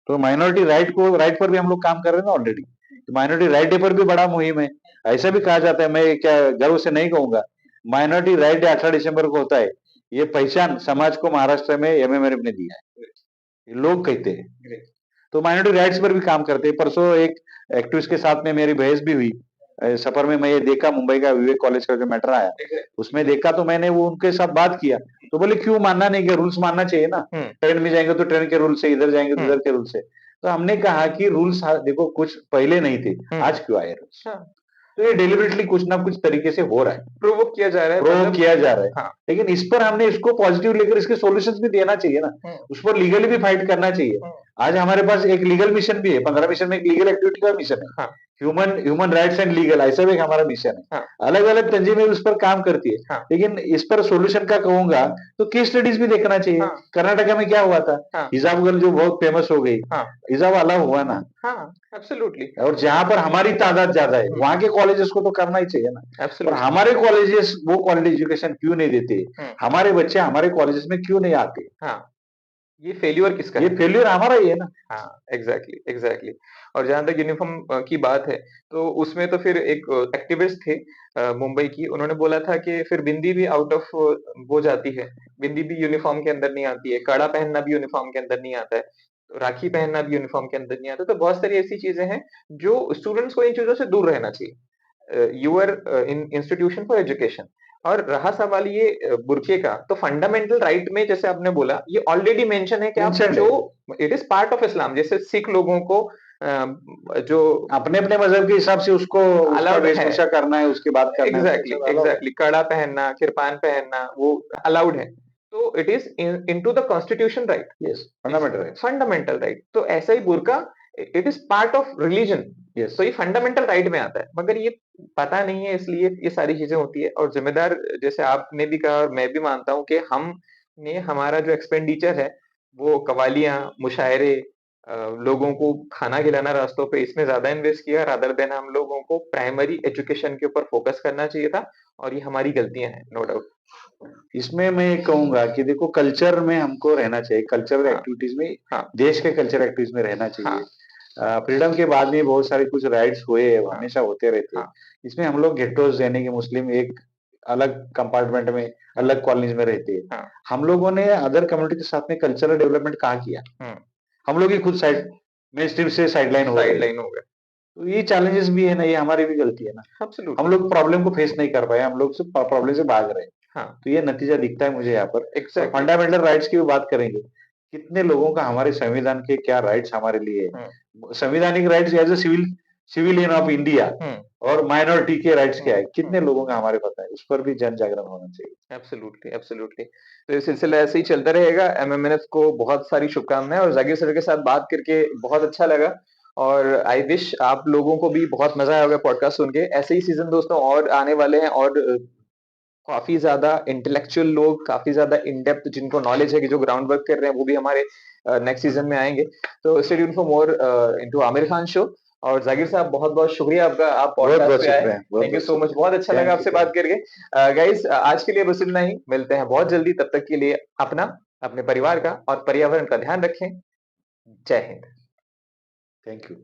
तो माइनॉरिटी राइट पर भी हम लोग काम कर रहे हैं ना ऑलरेडी। तो माइनॉरिटी राइट डे पर भी बड़ा मुहिम है। ऐसा भी कहा जाता है, मैं क्या गर्व से नहीं कहूंगा, माइनॉरिटी राइट डे 18 दिसंबर को होता है। ये पहचान समाज को महाराष्ट्र में एमएमएनएफ ने दिया है, ये लोग कहते हैं। तो माइनॉरिटी राइट्स पर भी काम करते हैं। परसों एक एक्टिविस्ट के साथ में मेरी बहस भी हुई सफर में। मैं ये देखा, मुंबई का विवेक कॉलेज का जो मैटर आया उसमें देखा, तो मैंने वो उनके साथ बात किया। तो बोले क्यों मानना नहीं, क्या रूल्स मानना चाहिए ना? ट्रेन में जाएंगे तो ट्रेन के रूल से, इधर जाएंगे तो इधर के रूल से। तो हमने कहा कि रूल्स देखो कुछ पहले नहीं थे, आज क्यों आए रूल्स? तो ये डेलिबरेटली कुछ ना कुछ तरीके से हो रहा है, प्रोवोक किया जा रहा है, प्रोवोक किया जा रहा है। हाँ। लेकिन इस पर हमने इसको पॉजिटिव लेकर इसके सॉल्यूशंस भी देना चाहिए ना, उस पर लीगली भी फाइट करना चाहिए। आज हमारे पास एक लीगल मिशन भी है, 15 मिशन में एक लीगल एक्टिविटी का मिशन है। हाँ। ह्यूमन राइट्स एंड लीगल, ऐसा भी एक हमारा मिशन है। हाँ। अलग अलग तंजीमें उस पर काम करती है। हाँ। लेकिन इस पर सॉल्यूशन का कहूंगा तो केस स्टडीज भी देखना चाहिए। हाँ। कर्नाटका में क्या हुआ था, हाँ। हिजाब गर्ल जो बहुत फेमस हो गई, हाँ। हिजाब अलाउ हुआ ना, हाँ, एब्सोल्युटली। और जहां पर हमारी तादाद ज्यादा है वहां के कॉलेजेस को तो करना ही चाहिए ना। और हमारे कॉलेजेस वो क्वालिटी एजुकेशन क्यों नहीं देते? हमारे बच्चे हमारे कॉलेजेस में क्यों नहीं आते? हाँ, ये फेल्यूर किसका है? ये फेल्यूर हमारा ही है ना। हाँ, एग्जैक्टली एग्जैक्टली। और जहां तक यूनिफॉर्म की बात है, तो उसमें तो फिर एक एक्टिविस्ट थे मुंबई की, उन्होंने बोला था कि फिर बिंदी भी आउट ऑफ वो जाती है, बिंदी भी यूनिफॉर्म के अंदर नहीं आती है, कड़ा पहनना भी यूनिफॉर्म के अंदर नहीं आता है, तो राखी पहनना भी यूनिफॉर्म के अंदर नहीं आता। तो बहुत सारी ऐसी चीजें हैं जो स्टूडेंट्स को इन चीजों से दूर रहना चाहिए। You are in institution for education. और रहा सवाल ये बुर्के का, तो फंडामेंटल राइट में जैसे आपने बोला, ये ऑलरेडी मेंशन है कि आप जो it is part of Islam. जैसे सिख लोगों को जो अपने अपने मजहब के हिसाब से उसको वेशभूषा करना है, उसके बाद करना है, एग्जैक्टली एग्जैक्टली, कड़ा पहनना, किरपान पहनना वो अलाउड है। तो it is into the constitution right. Yes, fundamental right, fundamental right. तो ऐसा ही बुर्का, it is part of religion. Yes, तो ये फंडामेंटल राइट में आता है, मगर ये पता नहीं है, इसलिए ये सारी चीजें होती है। और जिम्मेदार, जैसे आपने भी कहा और मैं भी मानता हूँ कि हमने हमारा जो एक्सपेंडिचर है वो कवालियां, मुशायरे, लोगों को खाना खिलाना रास्तों पे, इसमें ज्यादा इन्वेस्ट किया रादर देन हम लोगों को प्राइमरी एजुकेशन के ऊपर फोकस करना चाहिए था। और ये हमारी गलतियां हैं, नो डाउट। इसमें मैं कहूंगा कि देखो कल्चर में हमको रहना चाहिए, कल्चरल एक्टिविटीज में, हाँ, देश के कल्चर एक्टिविटीज में रहना चाहिए। हाँ, फ्रीडम के बाद में बहुत सारे कुछ राइट्स हुए, हाँ, हमेशा होते रहते हैं। हाँ, इसमें हम लोग गेटोस, यानी कि मुस्लिम एक अलग कंपार्टमेंट में, अलग कॉलोनीज में रहते हैं। हाँ, हम लोगों ने अदर कम्युनिटी के साथ में कल्चरल डेवलपमेंट कहाँ किया? हम लोग ही खुद साइड मेन स्ट्रीम से साइडलाइन हो गए। तो ये चैलेंजेस भी है ना, ये हमारी भी गलती है ना। Absolutely. हम लोग प्रॉब्लम को फेस नहीं कर पाए, हम लोग सिर्फ प्रॉब्लम से भाग रहे हैं। हाँ, तो ये नतीजा दिखता है मुझे यहाँ पर। exactly. फंडामेंटल राइट्स की भी बात करेंगे, कितने लोगों का हमारे संविधान के क्या राइट्स हमारे लिए है, संविधानिक rights as a civilian of India, और माइनॉरिटी के राइट्स क्या है, कितने लोगों का हमारे पता है, उस पर भी जन जागरण होना चाहिए। Absolutely absolutely. तो ये सिलसिला ऐसे ही चलता रहेगा। एमएमएनएफ को बहुत सारी शुभकामनाएं, और जाकिर सर के साथ बात करके बहुत अच्छा लगा। और आई विश आप लोगों को भी बहुत मजा आया होगा पॉडकास्ट सुन के। ऐसे ही सीजन दोस्तों और आने वाले हैं, और काफी ज्यादा इंटेलेक्चुअल लोग, काफी ज्यादा इन डेप्थ जिनको नॉलेज है कि जो ग्राउंड वर्क कर रहे हैं, वो भी हमारे नेक्स्ट सीजन में आएंगे। तो stay tuned for more into Aamir Khan show. और जाकिर साहब बहुत बहुत शुक्रिया आपका, आप पॉडकास्ट पे आए। थैंक यू सो मच, बहुत अच्छा लगा आपसे बात करके। गाइस आज के लिए बस इतना ही, मिलते हैं बहुत जल्दी। तब तक के लिए अपना, अपने परिवार का और पर्यावरण का ध्यान रखें। जय हिंद। Thank you.